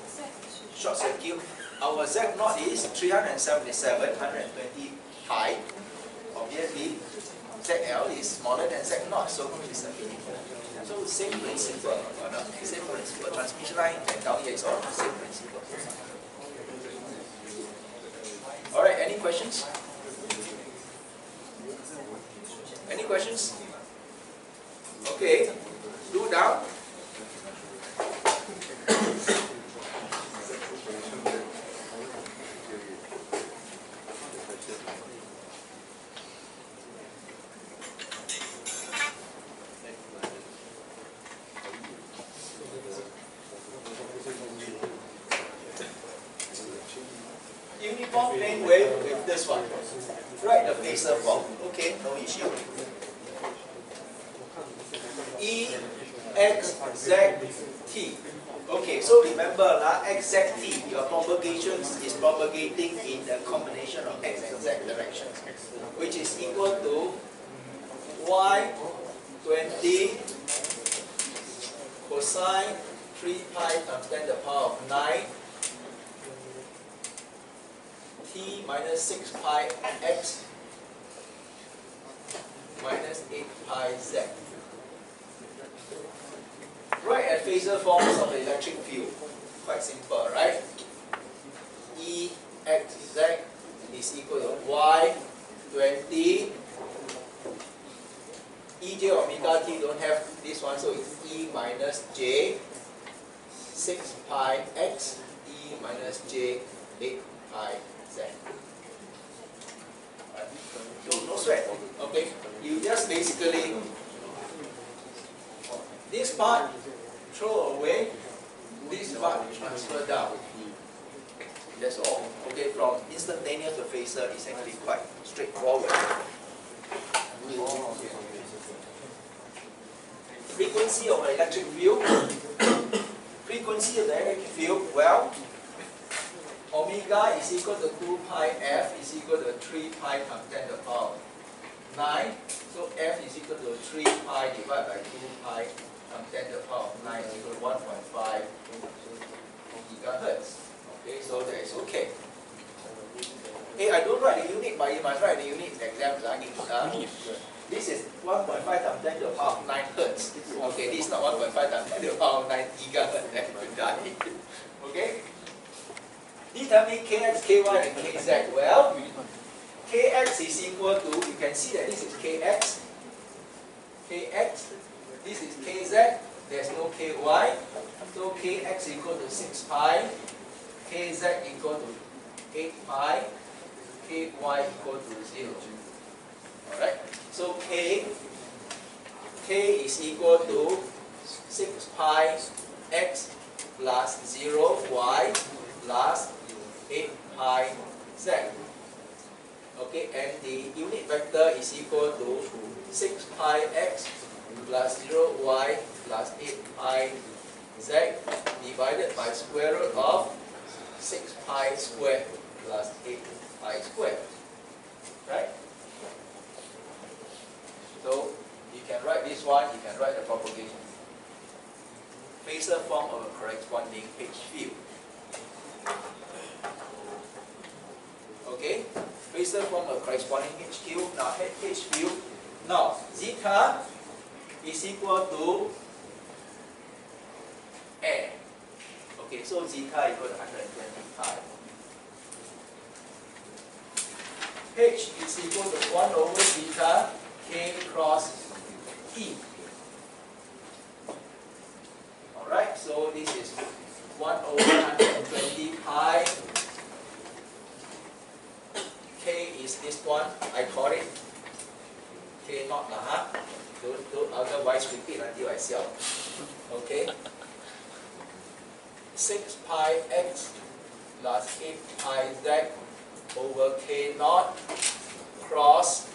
short circuit. Our Z0 is 377, 120 high, obviously. ZL is smaller than Z naught, so it's a minimum. So same principle, same principle. Transmission line and down here is all same principle. All right, any questions? Any questions? Okay, do down. Uniform plane wave with this one. Write the phasor form. Okay, no issue. E, X, Z, T. Okay, so remember X, Z, T, your propagation is propagating in the combination of X and Z directions, which is equal to Y 20 cosine 3 pi times 10 to the power of 9 T minus 6 pi X minus 8 pi Z. Right at phasor forms of the electric field. Quite simple, right? E X Z is equal to Y 20 E J omega T don't have this one, so it's E minus J 6 pi X E minus J 8 pi Z. So no sweat. Okay, you just basically this part throw away, this part transfer down. That's all. Okay, from instantaneous to phasor is actually quite straightforward. Frequency of an electric field. Frequency of the electric field, well, omega is equal to 2 pi F is equal to 3 pi times 10 to the power 9. So F is equal to 3 pi divided by 2 pi times 10 to the power 9 is equal to 1.5 gigahertz. Okay, so that is okay. Hey, I don't write the unit, but you must write the unit exams. This is 1.5 times 10 to the power 9 hertz. Okay, this is not 1.5 times 10 to the power 9 gigahertz. That will die. Okay? Determine Kx, Ky, and Kz. Well, Kx is equal to, you can see that this is Kx. Kx, this is Kz. There's no Ky. So Kx equal to 6 pi. Kz equal to 8 pi. Ky equal to 0. Alright? So K is equal to 6 pi x plus 0 y plus 8 pi z. Okay, and the unit vector is equal to 6 pi x plus 0 y plus 8 pi z divided by square root of 6 pi squared plus 8 pi squared. Right? So you can write this one, you can write the propagation. Phasor form of a corresponding H field. Okay? Phasor form of a corresponding H field. Now H field. Now zeta is equal to air. Okay, so zeta equal to 120 pi. H is equal to 1 over zeta K cross E. Alright, so this is 1 over 120 pi. K is this one, I call it K naught lah. Don't otherwise repeat until I sell. Okay. 6 pi x plus 8 pi z over K naught cross,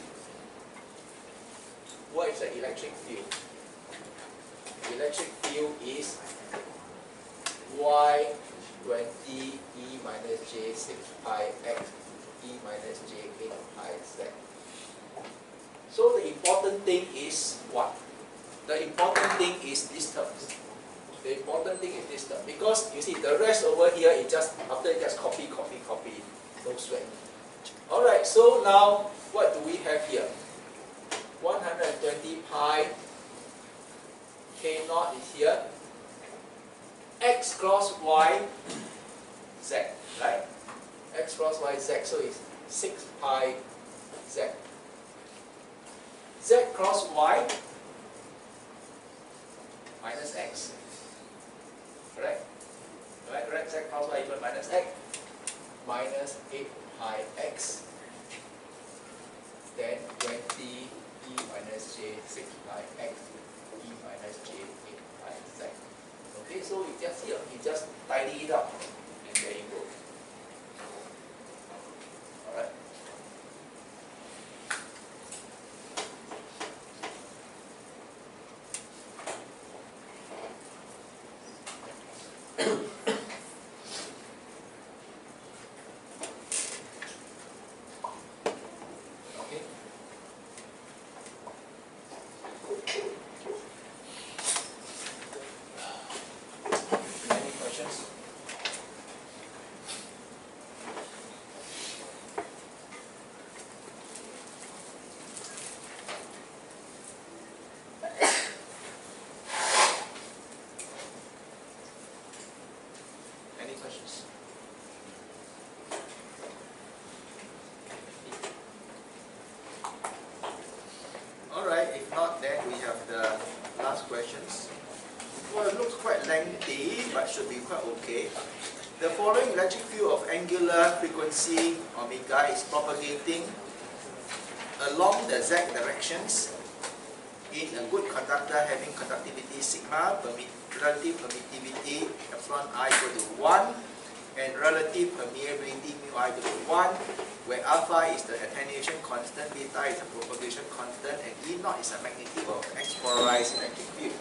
what is the electric field? The electric field is Y 20 E minus J 6 pi x E minus J 8 pi z. So the important thing is what? The important thing is this term. The important thing is this term. Because you see the rest over here is just, after it just copy. No sweat. Alright, so now what do we have here? 120 pi k naught is here. X cross y z, right? X cross y z, so it's 6 pi z. Z cross y minus x. Correct? Correct? Z cross y equal minus x. Minus 8 pi x. Then 20 e minus j 6 pi x e minus j 8 pi z. Okay, so you just here, you just tidy it up, and there you go. Alright. Okay. Any questions? Any questions? Alright, if not, then we have the last questions. Well, it looks quite lengthy, but should be quite okay. The following electric field of angular frequency omega is propagating along the z directions in a good conductor having conductivity sigma, relative permittivity epsilon I equal to 1, and relative permeability mu I equal to 1, where alpha is the attenuation constant, beta is the propagation constant, and E0 is a magnitude of X polarized electric field.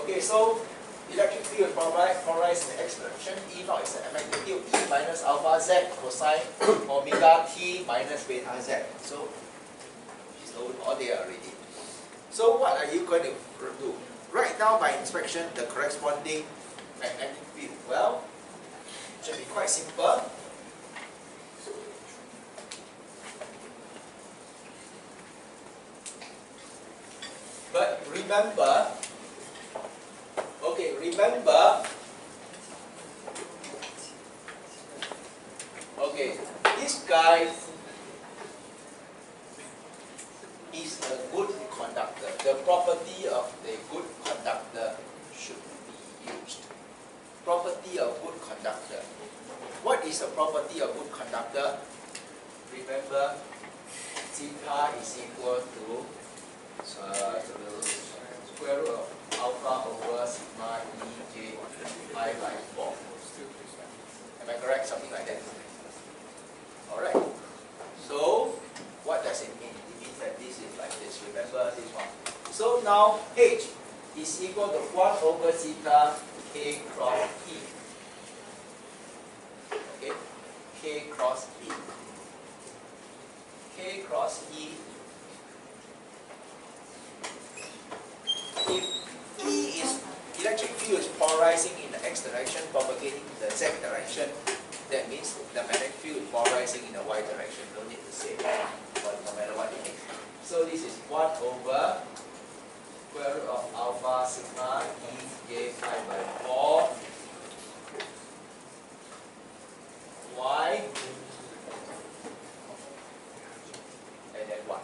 Okay, so electric field polarized in the X direction, E0 is a magnitude E minus alpha Z cosine omega T minus beta Z. So it's all there already. So what are you going to do? Write down by inspection the corresponding magnetic field. Well, it should be quite simple. But remember, this guy is a good conductor. The property of the good conductor should be used. Property of good conductor. What is the property of good conductor? Remember, zeta is equal to square root of alpha over sigma ej pi by 4. Am I correct? Something like that. Alright. So, what does it mean? It means that this is like this. Remember this one. So now, H is equal to 1 over zeta k cross E. Okay? K cross E. K cross E. If E is electric field is polarizing in the X direction, propagating in the Z direction, that means the magnetic field is polarizing in the Y direction. Don't need to say that, but no matter what it is. So this is 1 over square root of alpha sigma E j pi by 4 Y and then 1.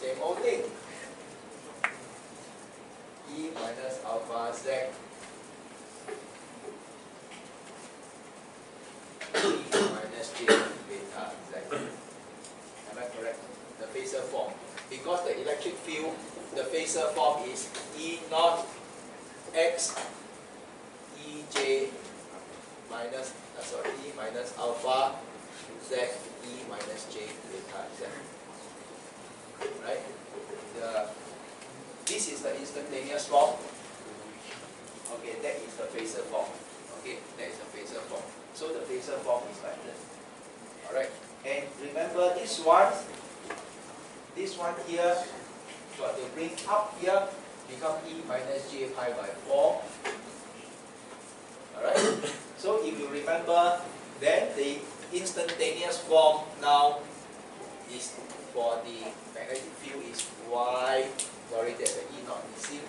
Same old thing. E minus alpha Z E minus j beta Z. Am I correct? The phasor form. Because the electric field, the phasor form is E0 X Ej minus E minus alpha Z E minus j beta Z. Right? This is the instantaneous form. Okay, that is the phasor form. Okay, that is the phasor form. So the phasor form is like this. Alright, and remember this one here, got to bring up here, become E minus j pi by 4. Alright, so if you remember, then the instantaneous form now is for the magnetic field is Y, sorry, there's an E naught missing.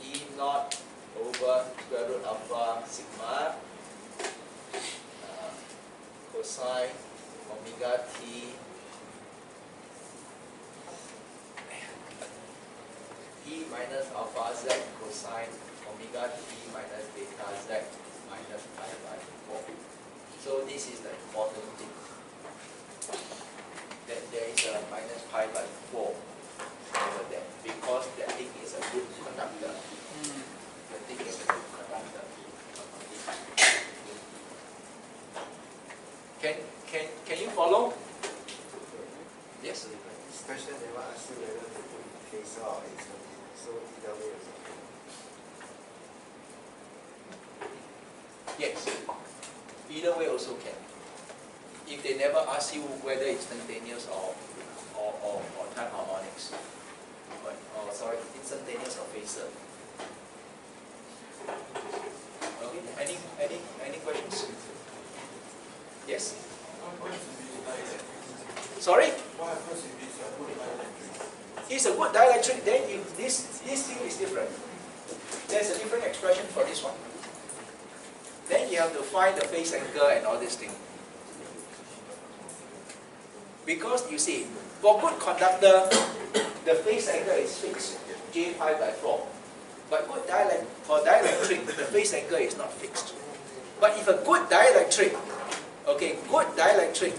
E naught over square root alpha sigma cosine omega t E minus alpha z cosine omega t minus beta z minus pi by 4. So this is the important thing. That there is a minus pi by 4 over there because that thing is a good conductor. The thing is a good conductor. Can you follow? Yes. This question never ask you whether to put phasor or exponential, so either way is okay. Yes. Either way also can. If they never ask you whether it's instantaneous or time harmonics. Or sorry, instantaneous or phasor. Okay. Any questions? Yes. Sorry? What happens if it's a good dielectric? It's a good dielectric, then this thing is different. There's a different expression for this one. Then you have to find the phase angle and all this thing. Because you see, for good conductor, the phase angle is fixed, J pi by 4. But for dielectric, the phase angle is not fixed. But if a good dielectric, okay, good dielectric,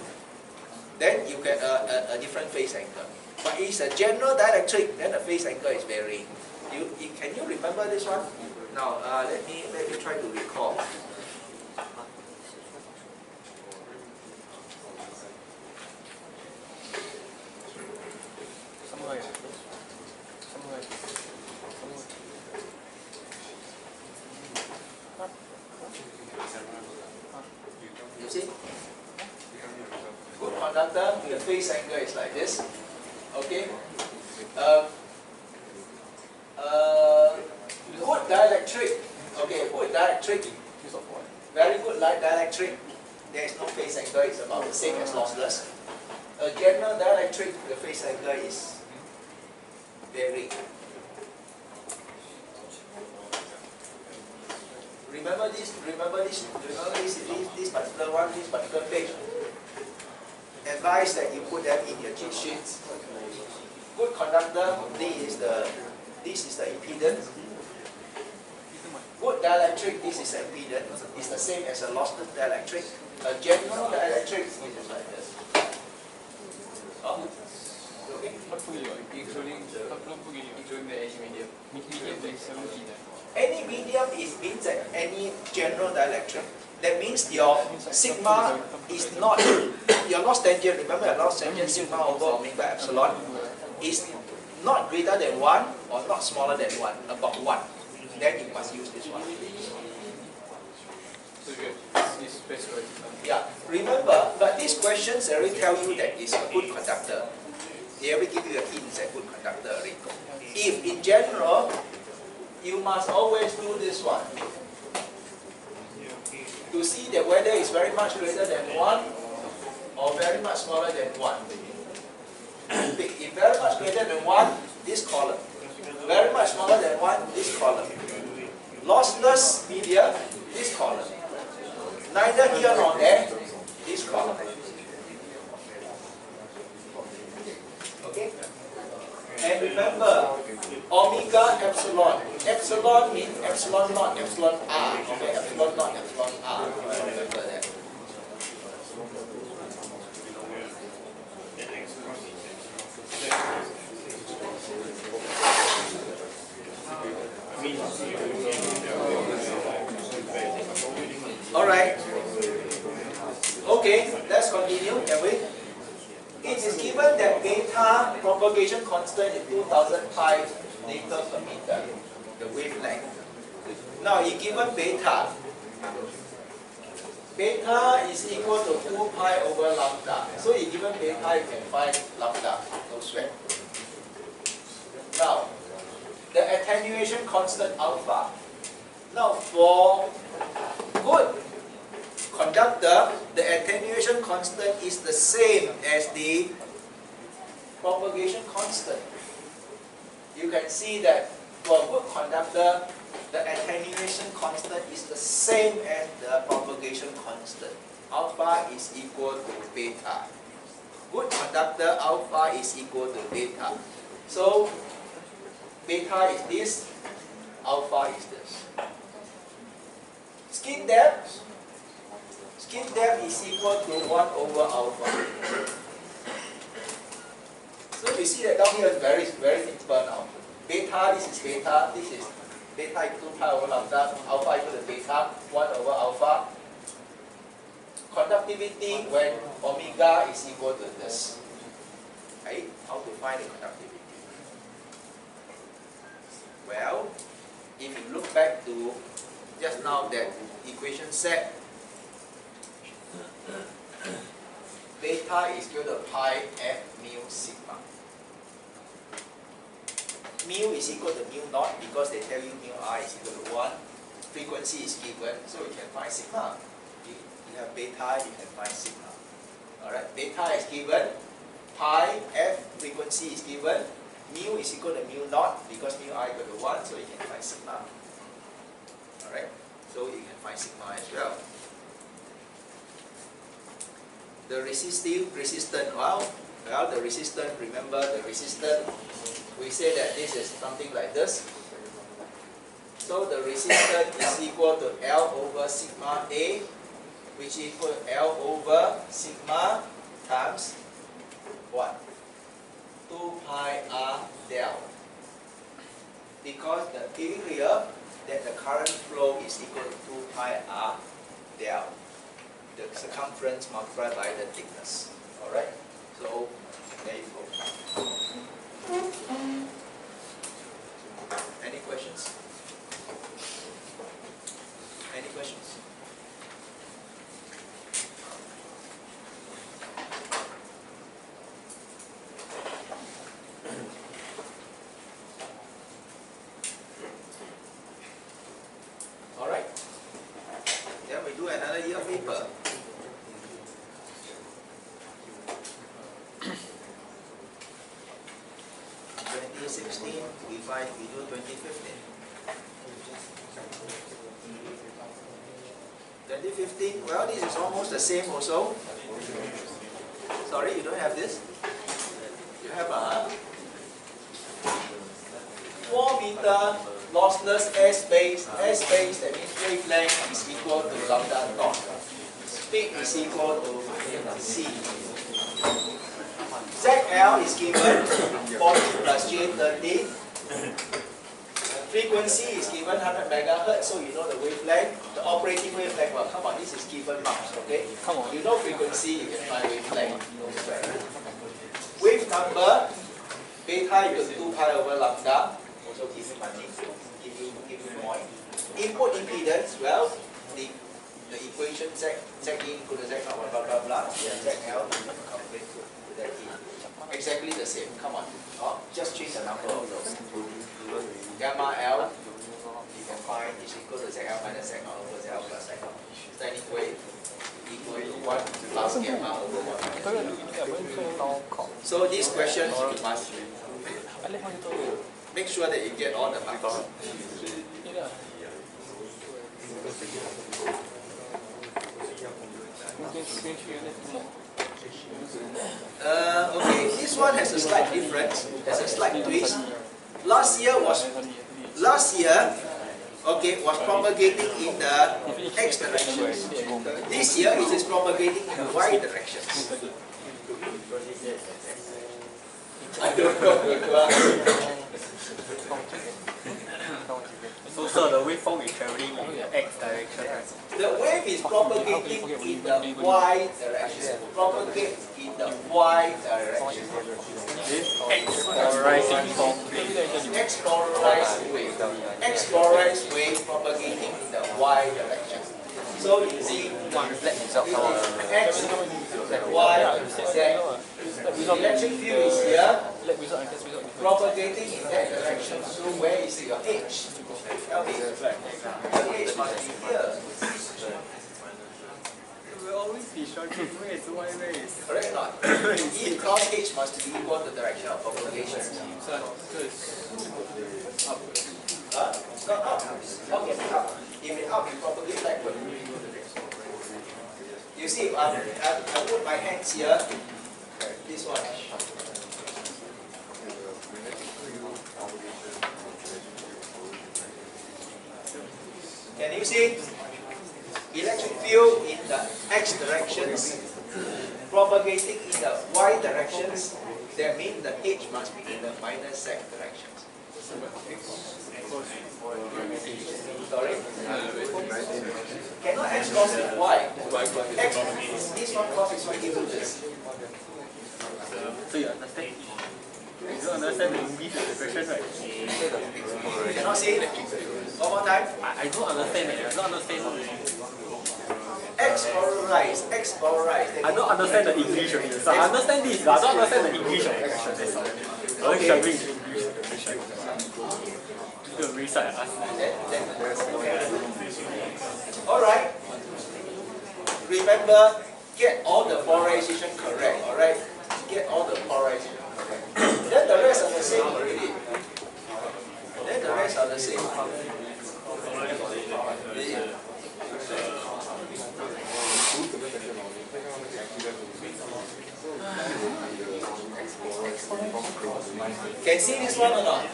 then you get a different phase angle. But it's a general dielectric, then the phase angle is varying. Can you remember this one? Now let me try to recall. You see? Good conductor, the phase angle is like this. Okay? Good dielectric. Okay, good dielectric. Very good light dielectric. There is no phase angle, it's about the same as lossless. A general dielectric, the phase angle is varying. Remember this particular one, this particular page. Advise that you put them in your cheat sheets. Good conductor, this is the impedance. Good dielectric, this is impedance. It's the same as a lossless dielectric. A general dielectric is like this. Oh. Okay. Including the any medium. Any medium means that any general dielectric. That means your sigma is not, your loss tangent, remember your loss tangent sigma over omega epsilon is not greater than 1 or not smaller than 1, about 1. Then you must use this one. Yeah, remember, but these questions already tell you that it's a good conductor. They already give you a hint it's a good conductor already. If in general, you must always do this one. To see that whether it's very much greater than 1 or very much smaller than 1. If very much greater than 1, this column. Very much smaller than 1, this column. Lossless media, this column. Neither here nor there, this column. Okay? And remember, omega epsilon. Epsilon means epsilon naught, epsilon r. Okay, epsilon naught, epsilon r. Remember that. Alright. Okay, let's continue, can we? It is given that beta propagation constant is 2000 pi meter per meter, the wavelength. Now, if given beta, beta is equal to 2 pi over lambda. So, if given beta, you can find lambda, no sweat. Now, the attenuation constant alpha. Now, for good conductor, the attenuation initiation constant is the same as the propagation constant. You can see that for a good conductor, the attenuation constant is the same as the propagation constant. Alpha is equal to beta. Good conductor, alpha is equal to beta. So, beta is this, alpha is this. Skin depth is equal to 1 over alpha. So you see that down here is very simple now. Beta, this is beta equal to pi over lambda, alpha equal to beta, 1 over alpha. Conductivity when omega is equal to this. Right? How to find the conductivity? Well, if you look back to just now that equation set, beta is equal to pi f mu sigma. Mu is equal to mu naught because they tell you mu I is equal to 1. Frequency is given, so you can find sigma. You have beta, you can find sigma. Alright, beta is given, pi f frequency is given, mu is equal to mu naught because mu I equal to 1, so you can find sigma. Alright, so you can find sigma as well. The resistant, well, the resistant, remember the resistant, we say that this is something like this. So the resistance is equal to L over sigma A, which is equal to L over sigma times what? 2 pi R del. Because the area that the current flow is equal to 2 pi R del. The circumference multiplied by the thickness. Alright? So, there you go. Any questions? Any questions? Alright. Then we do another year paper. 2016, we do 2015. 2015, well, this is almost the same also. Sorry, you don't have this? You have a 4 meter lossless airspace. Airspace, that means wavelength is equal to lambda naught. Speed is equal to c. ZL is given 40 plus J30. Frequency is given 100 megahertz, so you know the wavelength. The operating wavelength, well, come on, this is given marks, okay? Come on. You know frequency, you can find wavelength. Wave number, beta equals 2 pi over lambda, also give you money, give you point. Input impedance, well, the equation Z in equal to Z naught, blah blah blah, ZL, complete to that E. Exactly the same, come on. Oh, just change the number of those. Gamma L, you can find is equal to ZL minus Z naught over ZL plus Z naught. Standing wave equal to 1 plus gamma over 1. So these questions you must make sure that you get all the marks. Okay, this one has a slight difference, has a slight twist. Last year, okay, was propagating in the X direction. This year it is propagating in the Y direction. I don't know. So the waveform is traveling in the X direction. The wave is propagating in the Y direction. Propagate in the Y direction. Polarizing form. X-polarized wave. X-polarized wave propagating in the Y direction. So you see, X, Y, Z. The electric field is here, propagating in that direction. So where is your H? Tell me. The H must be here. It will always be Correct or not? E cross H must be equal to the direction of propagation. So it's up. Not up. How can it up? If it up, it propagate backward. You see, I put my hands here. This one. Can you see? Electric field in the x directions propagating in the y directions. That means the H must be in the minus z directions. Sorry? Cannot x cross with y. X, this one cross this one equal to this. So you understand? You don't understand the English of the question, right? You cannot see? One more time. I don't understand it. I don't understand. X polarized. I don't understand the English of it. So I understand this, but I don't understand the English of the question. That's all. I'm struggling with English of the question. You restart and ask. Alright. Remember, get all the polarization correct, alright? Get all the polarization correct. Then the rest are the same already. Then the rest are the same. Can see this one or not?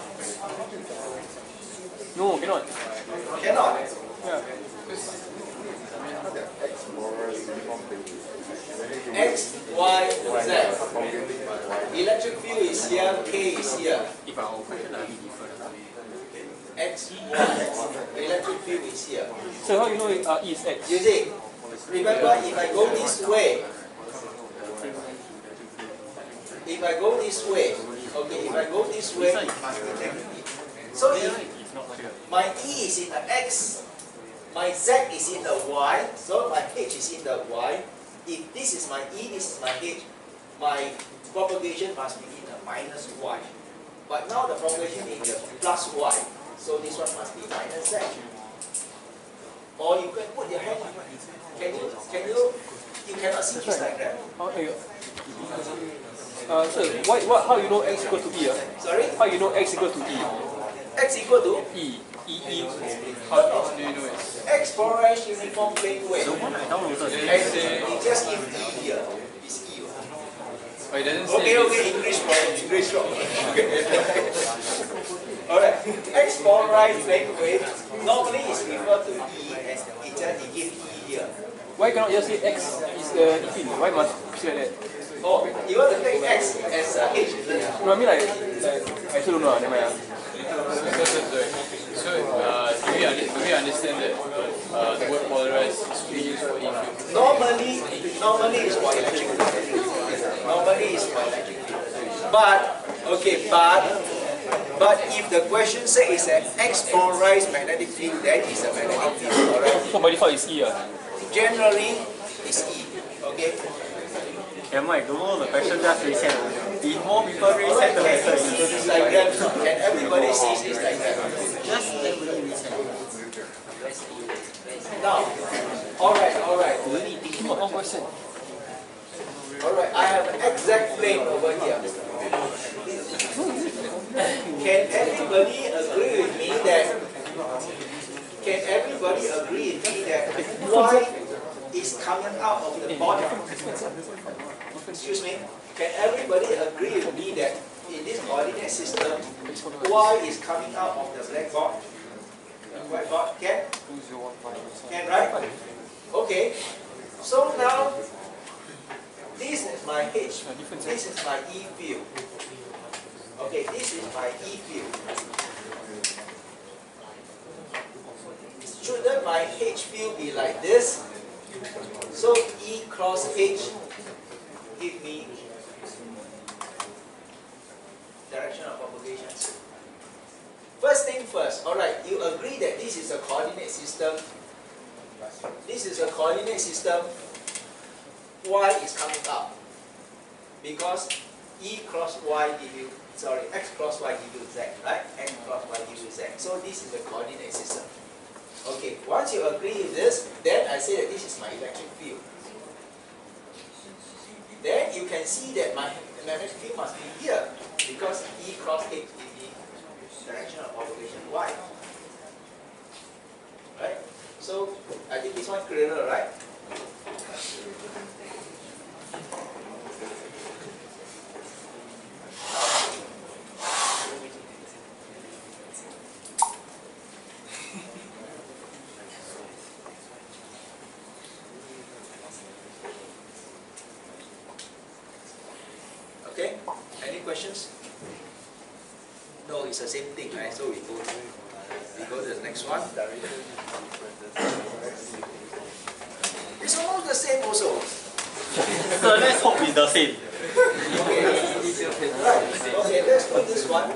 No, cannot. Cannot. Yeah. X, Y, Z. Electric field is here, K is here. If our question are different. X, Y. Electric field is here. So how you know E is X? You see, remember if I go this way, okay, if I go this way, it must be negative. So if my E is in the X, my Z is in the Y, so my H is in the Y. If this is my E, this is my H, my propagation must be in the minus Y. But now the propagation is in the plus Y, so this one must be minus Z. Or you can put your hand, you cannot see this like that. So how you know X equals to E? Sorry? How you know X equals to E? X equal to E. How do you know it? X polarized uniform plane wave. The one I downloaded. It just gives E here. It's E. Oh, it doesn't say. Okay, English wrong. Alright, X polarized plane wave normally is referred to E and it gives E here. Why cannot just say X is E? Why must say that? Oh, you want to take X as H, isn't it? No, I mean like I still don't know. Never mind. So, do we understand that the word polarized is used for E field? Normally it's for electric field. Normally it's for electric field. But if the question says it's an X polarized magnetic field, then it's a magnetic field, alright? So by default it's E. Generally, it's E, okay? Am I don't know the question just reset. If more people reset the Can you message. see this diagram? Can everybody see this diagram? Just everybody reset. Now, alright. Only thinking of one question. Alright, I have an exact plane over here. Can everybody agree with me that Y is coming out of the bottom? Excuse me. Can everybody agree with me that in this coordinate system, Y is coming out of the blackboard? Whiteboard? Can? Can, right? Okay. So now, this is my H. This is my E field. Okay, this is my E field. Shouldn't my H field be like this? So E cross H give me direction of propagation. First thing first, alright, you agree that this is a coordinate system. This is a coordinate system. Y is coming up. Because E cross Y give you, X cross Y give you Z, right? X cross Y give you Z. So this is a coordinate system. Okay, once you agree with this, then I say that this is my electric field. can see that my magnetic field must be here because E cross H is the direction of propagation Y. Right? So I think this one clearer, right? Okay? Any questions? No, it's the same thing, right? So we go to the next one. It's almost the same also. So let's hope it's the same. Okay. Right. Okay, let's do this one.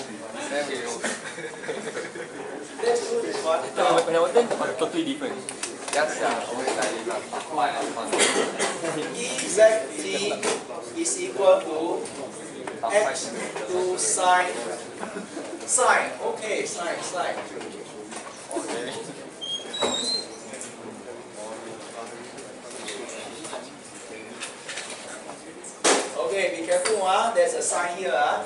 Let's do this one. When I was then, totally different. EZT is equal to X to sine. Sine. Okay, sine. Okay, be careful, there's a sign here.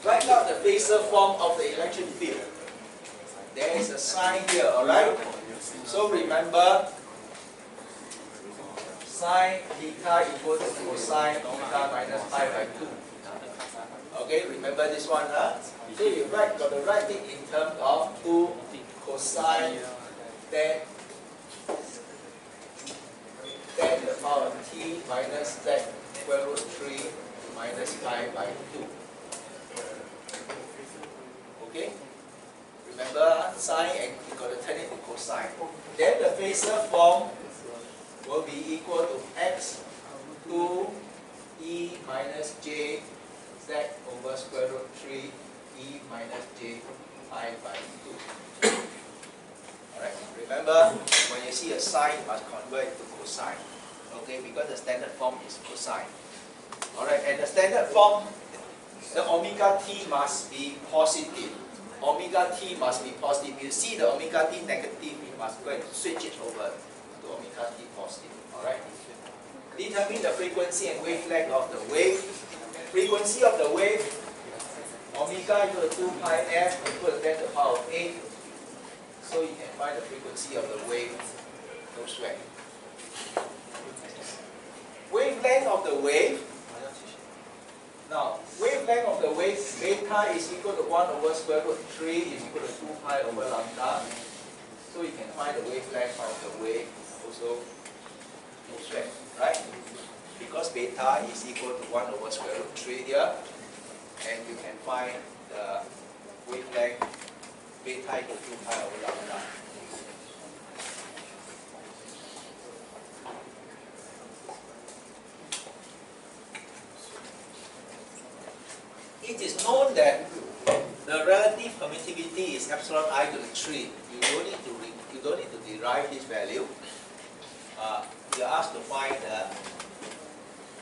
Write out the phasor form of the electric field. There is a sign here, alright? So remember, sine theta equals to cosine theta minus pi by 2. Okay, remember this one, So you got to write it in terms of 2 cosine tan the power of t minus tan square root 3 minus pi by 2. Okay? Remember sine and you got to turn it to cosine. Then the phasor form will be equal to x 2 e minus j z over square root 3 e minus j pi by 2. Alright, remember when you see a sine, you must convert it to cosine. Okay, because the standard form is cosine. Alright, and the standard form, the omega t must be positive. Omega t must be positive. You see the omega t negative, you must go and switch it over to omega t positive. Alright? Determine the frequency and wavelength of the wave. Frequency of the wave, omega equal to 2 pi f equal to 10 to the power of 8. So you can find the frequency of the wave, no sweat. Wavelength of the wave. Now, wavelength of the wave, beta is equal to 1 over square root 3 is equal to 2 pi over lambda. So you can find the wavelength of the wave also no sweat, right? Because beta is equal to 1 over square root 3 here, and you can find the wavelength beta equal to 2 pi over lambda. It is known that the relative permittivity is epsilon I to the 3. You don't need to derive this value. You are asked to find the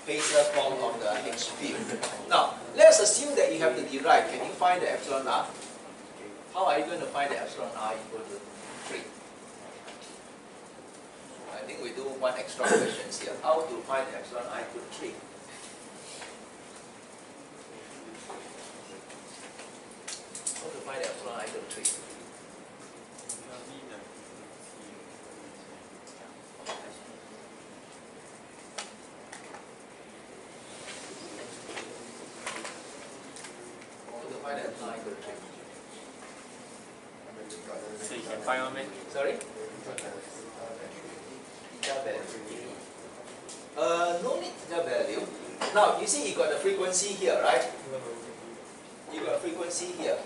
phasor form of the H field. Now, let's assume that you have to derive. Can you find the epsilon R? How are you going to find the epsilon R equal to 3? I think we do one extra question here. How to find the epsilon R equal to 3? How to find the epsilon I equal to 3? How to find the epsilon I equal to 3? So you can find one, man. Sorry? Theta value. No need theta value. Now, you see you got the frequency here, right? You got frequency here.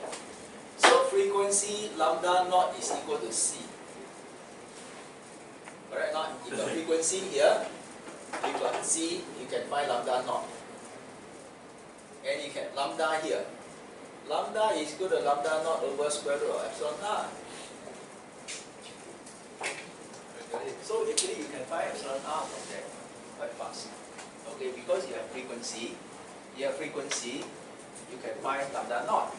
So frequency lambda naught is equal to C. Correct not? You got frequency here, you got C, you can find lambda naught. And you can lambda here. Lambda is equal to lambda naught over square root of epsilon r. So actually you can find epsilon r from there quite fast. Okay, because you have frequency, you can find lambda naught.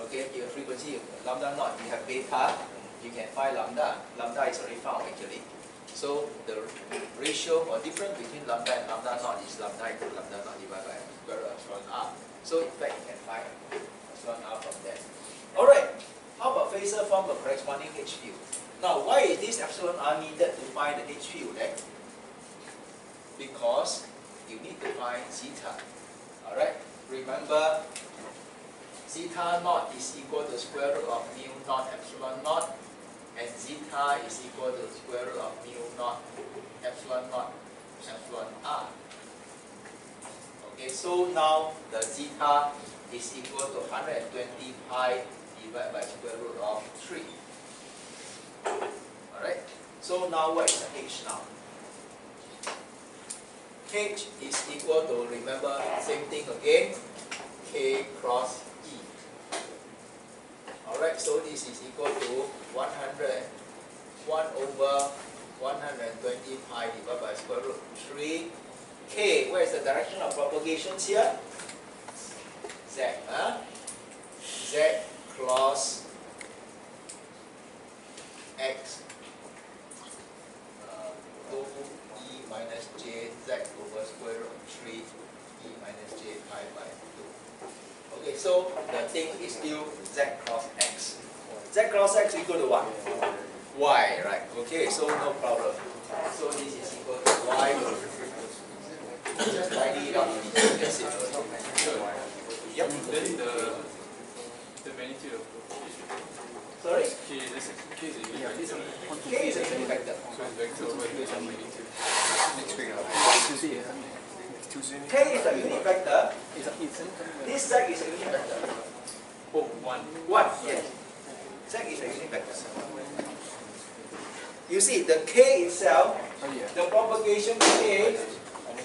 Okay, you have frequency lambda naught, you have beta, you can find lambda. Lambda is already found actually. So the ratio or difference between lambda and lambda naught is lambda equal to lambda naught divided by square root of epsilon r. So in fact you can find epsilon r from there. Alright, how about phasor from the corresponding H field? Now why is this epsilon r needed to find the H field then? Because you need to find zeta. Alright, remember zeta naught is equal to square root of mu naught epsilon naught, and zeta is equal to square root of mu naught epsilon r. Okay, so now the zeta is equal to 120 pi divided by square root of 3. Alright, so now what is the h now? H is equal to, remember, same thing again, k cross E. Alright, so this is equal to 1 over 120 pi divided by square root 3. K, where is the direction of propagations here? Z. Z cross x 2e minus j z over square root of 3 e minus j pi by 2. Okay, so the thing is still z cross x. Z cross x equal to what? Y, right? Okay, so no problem. So this is equal to y. Just tidy it up. That's it. Yep. Then the magnitude of Sorry? k is a unit vector. K is a unit vector. So it's vector over the magnitude. K is a unit vector. This z is a unit vector. Oh, 1. 1, yes. Z is a unit vector. You see, the k itself, the propagation k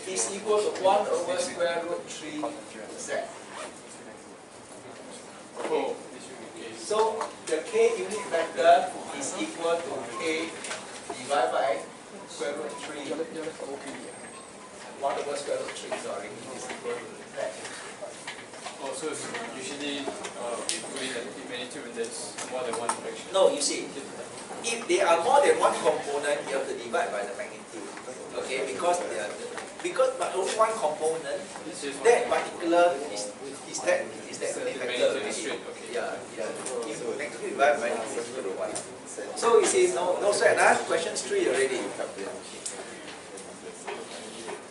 is equal to 1 over square root 3 z. Oh, So the k unit vector is equal to k divided by square root 3. 1 over square root 3, sorry, is equal to that. oh, so it's usually we put in the magnitude when there's more than one fraction. No, you see, if they are more than one component, you have to divide by the magnitude. Okay, because they are but only one component, This is that particular is that unit the vector magnitude already. is straight. Okay. Yeah. If magnitude divided by magnitude is equal to 1. So you see, no sweat, question 3 already.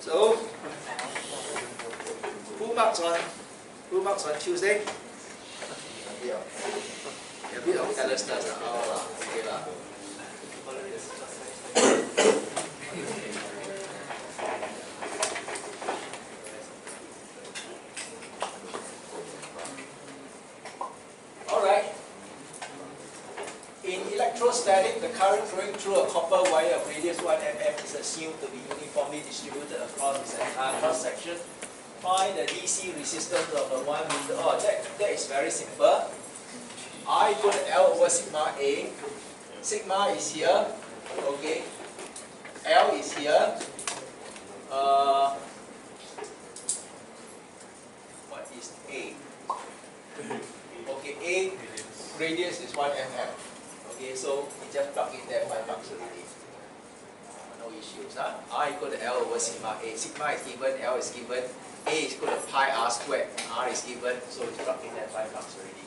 So who marks on Tuesday? A bit of carelessness. Okay lah. Alright. In electrostatic, the current flowing through a copper wire of radius 1 mm is assumed to be uniformly distributed across its entire cross section. Find the DC resistance of a 1 meter. Oh, that is very simple. I equal to L over sigma A. Sigma is here. Okay. L is here. What is A? Okay, A radius is 1 mm. Okay, so we just plug in there 5 bucks already. No issues. I equal to L over sigma A. Sigma is given, L is given, A is equal to pi r squared. R is given, so we plug in there 5 bucks already.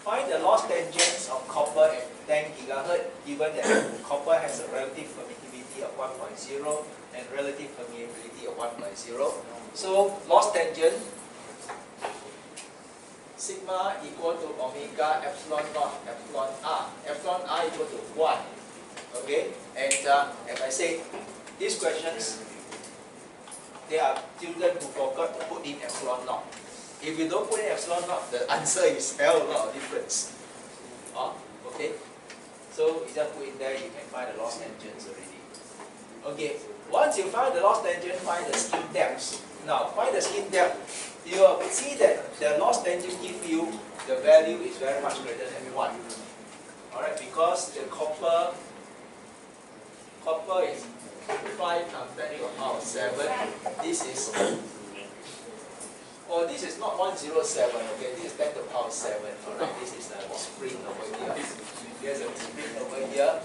Find the loss tangents of copper at 10 gigahertz, given that copper has a relative permittivity of 1.0 and relative permeability of 1.0. So loss tangent sigma equal to omega epsilon naught epsilon r. Epsilon r equal to 1. Okay, and as I said, these questions, there are children who forgot to put in epsilon naught. If you don't put in epsilon naught, the answer is L naught difference. Okay, so you just put in there, you can find the loss tangents already. Okay, once you find the loss tangent, find the skin depths. Now, find the skin depth. You will see that the loss tangent give you the value is very much greater than 1. Alright, because the copper is 5 times 10 to the power 7. This is, this is not 107, okay, this is 10 to the power 7. Alright, this is a spring over here. There's a spring over here.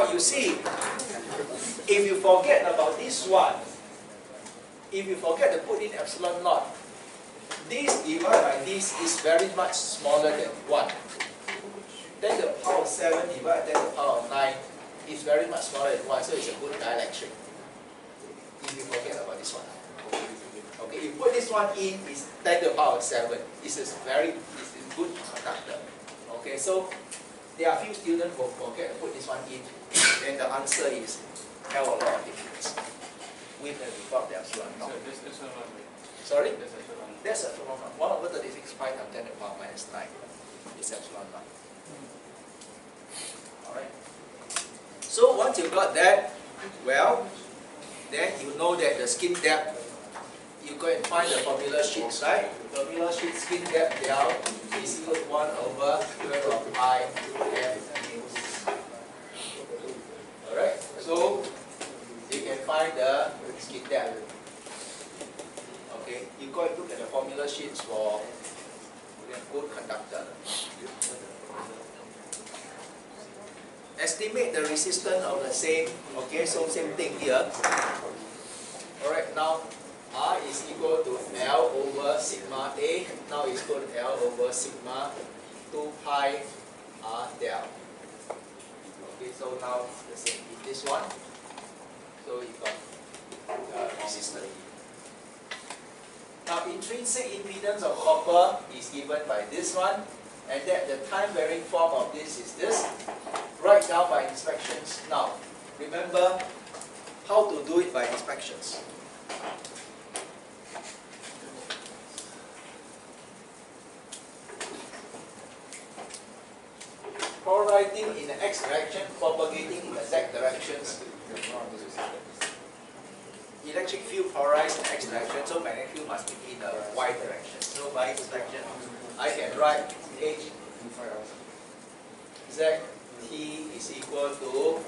Now you see, if you forget about this one, if you forget to put in epsilon naught, this divided by this is very much smaller than 1. 10 to the power of 7 divided by 10 to the power of 9 is very much smaller than 1, so it's a good dielectric. If you forget about this one. Okay, you put this one in, is 10 to the power of 7. It's a good conductor. Okay, so there are few students who forget to put this one in, and the answer is hell a lot of difference with and without the epsilon naught. So this epsilon naught. Sorry? This epsilon naught. That's epsilon naught. 1 over 36 pi times 10 to the power minus 9 is epsilon naught. Alright. So once you got that, well, then you know that the skin depth, you go and find the formula sheets, right? Formula sheet skin depth del is equal to 1 over square root of pi f mu. Alright, so you can find the skin depth. Okay, you go and look at the formula sheets for good conductor. Estimate the resistance of the same, okay, so same thing here. Alright, now R is equal to L over sigma A, now is equal to L over sigma 2 pi R del. Okay, so now it's the same in this one. So you got resistance. Now intrinsic impedance of copper is given by this one, and that the time varying form of this is this. Write down by inspections. Now, remember how to do it by inspections. Polarizing in the x direction, propagating in the z directions. Electric field polarized in x direction, so magnetic field must be in the y direction. So by inspection, I can write H Z T is equal to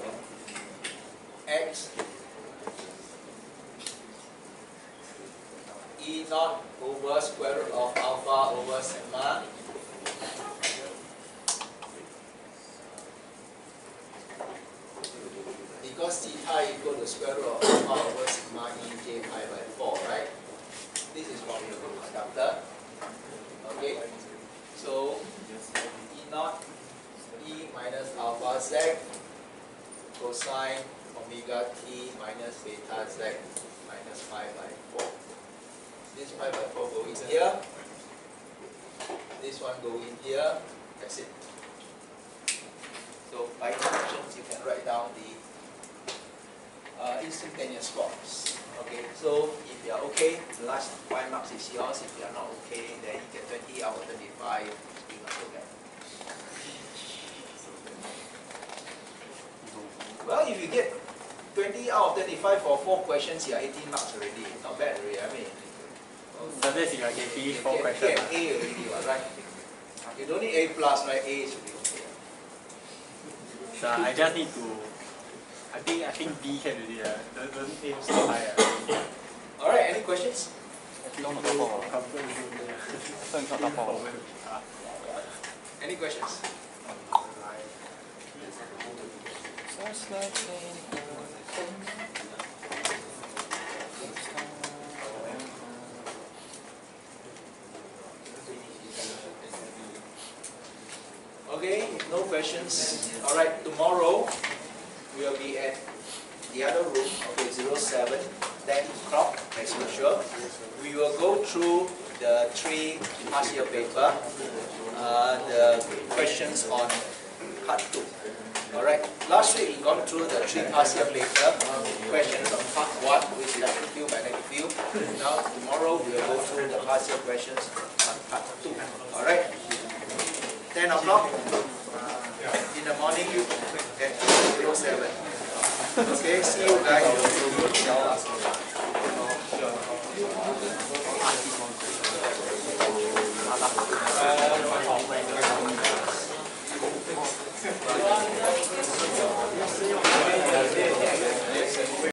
x E naught over square root of alpha over sigma because theta equal to square root of alpha over sigma E j pi by 4, right? This is from the conductor. Okay, so E naught E minus alpha z cosine omega t minus beta z minus pi by 4. This pi by 4 go in here. This one go in here. That's it. So by instructions you can write down the instantaneous forms. Okay, so if you are okay, the last 5 marks is yours. If you are not okay, then you get 20 out of 35. You must go back. Well, if you get 20 out of 35 for 4 questions, you are 18 marks already. Not bad already, I mean. So that's if I can finish 4 You questions. get A already, right? You don't need A plus, right? A should be okay. So I just need to, I think B can already. Don't aim so high. Alright, any questions? Any questions? Okay, no questions. Alright, tomorrow we will be at the other room, okay, 07, 10 o'clock as usual. We will go through the 3 past year paper, the questions on part 2. Alright, last week we gone through the 3 past year paper, questions on part 1, which is electric field, magnetic field. Now tomorrow we will go through the past year questions on part 2. Alright, 10 o'clock in the morning at 07. Okay, see you guys.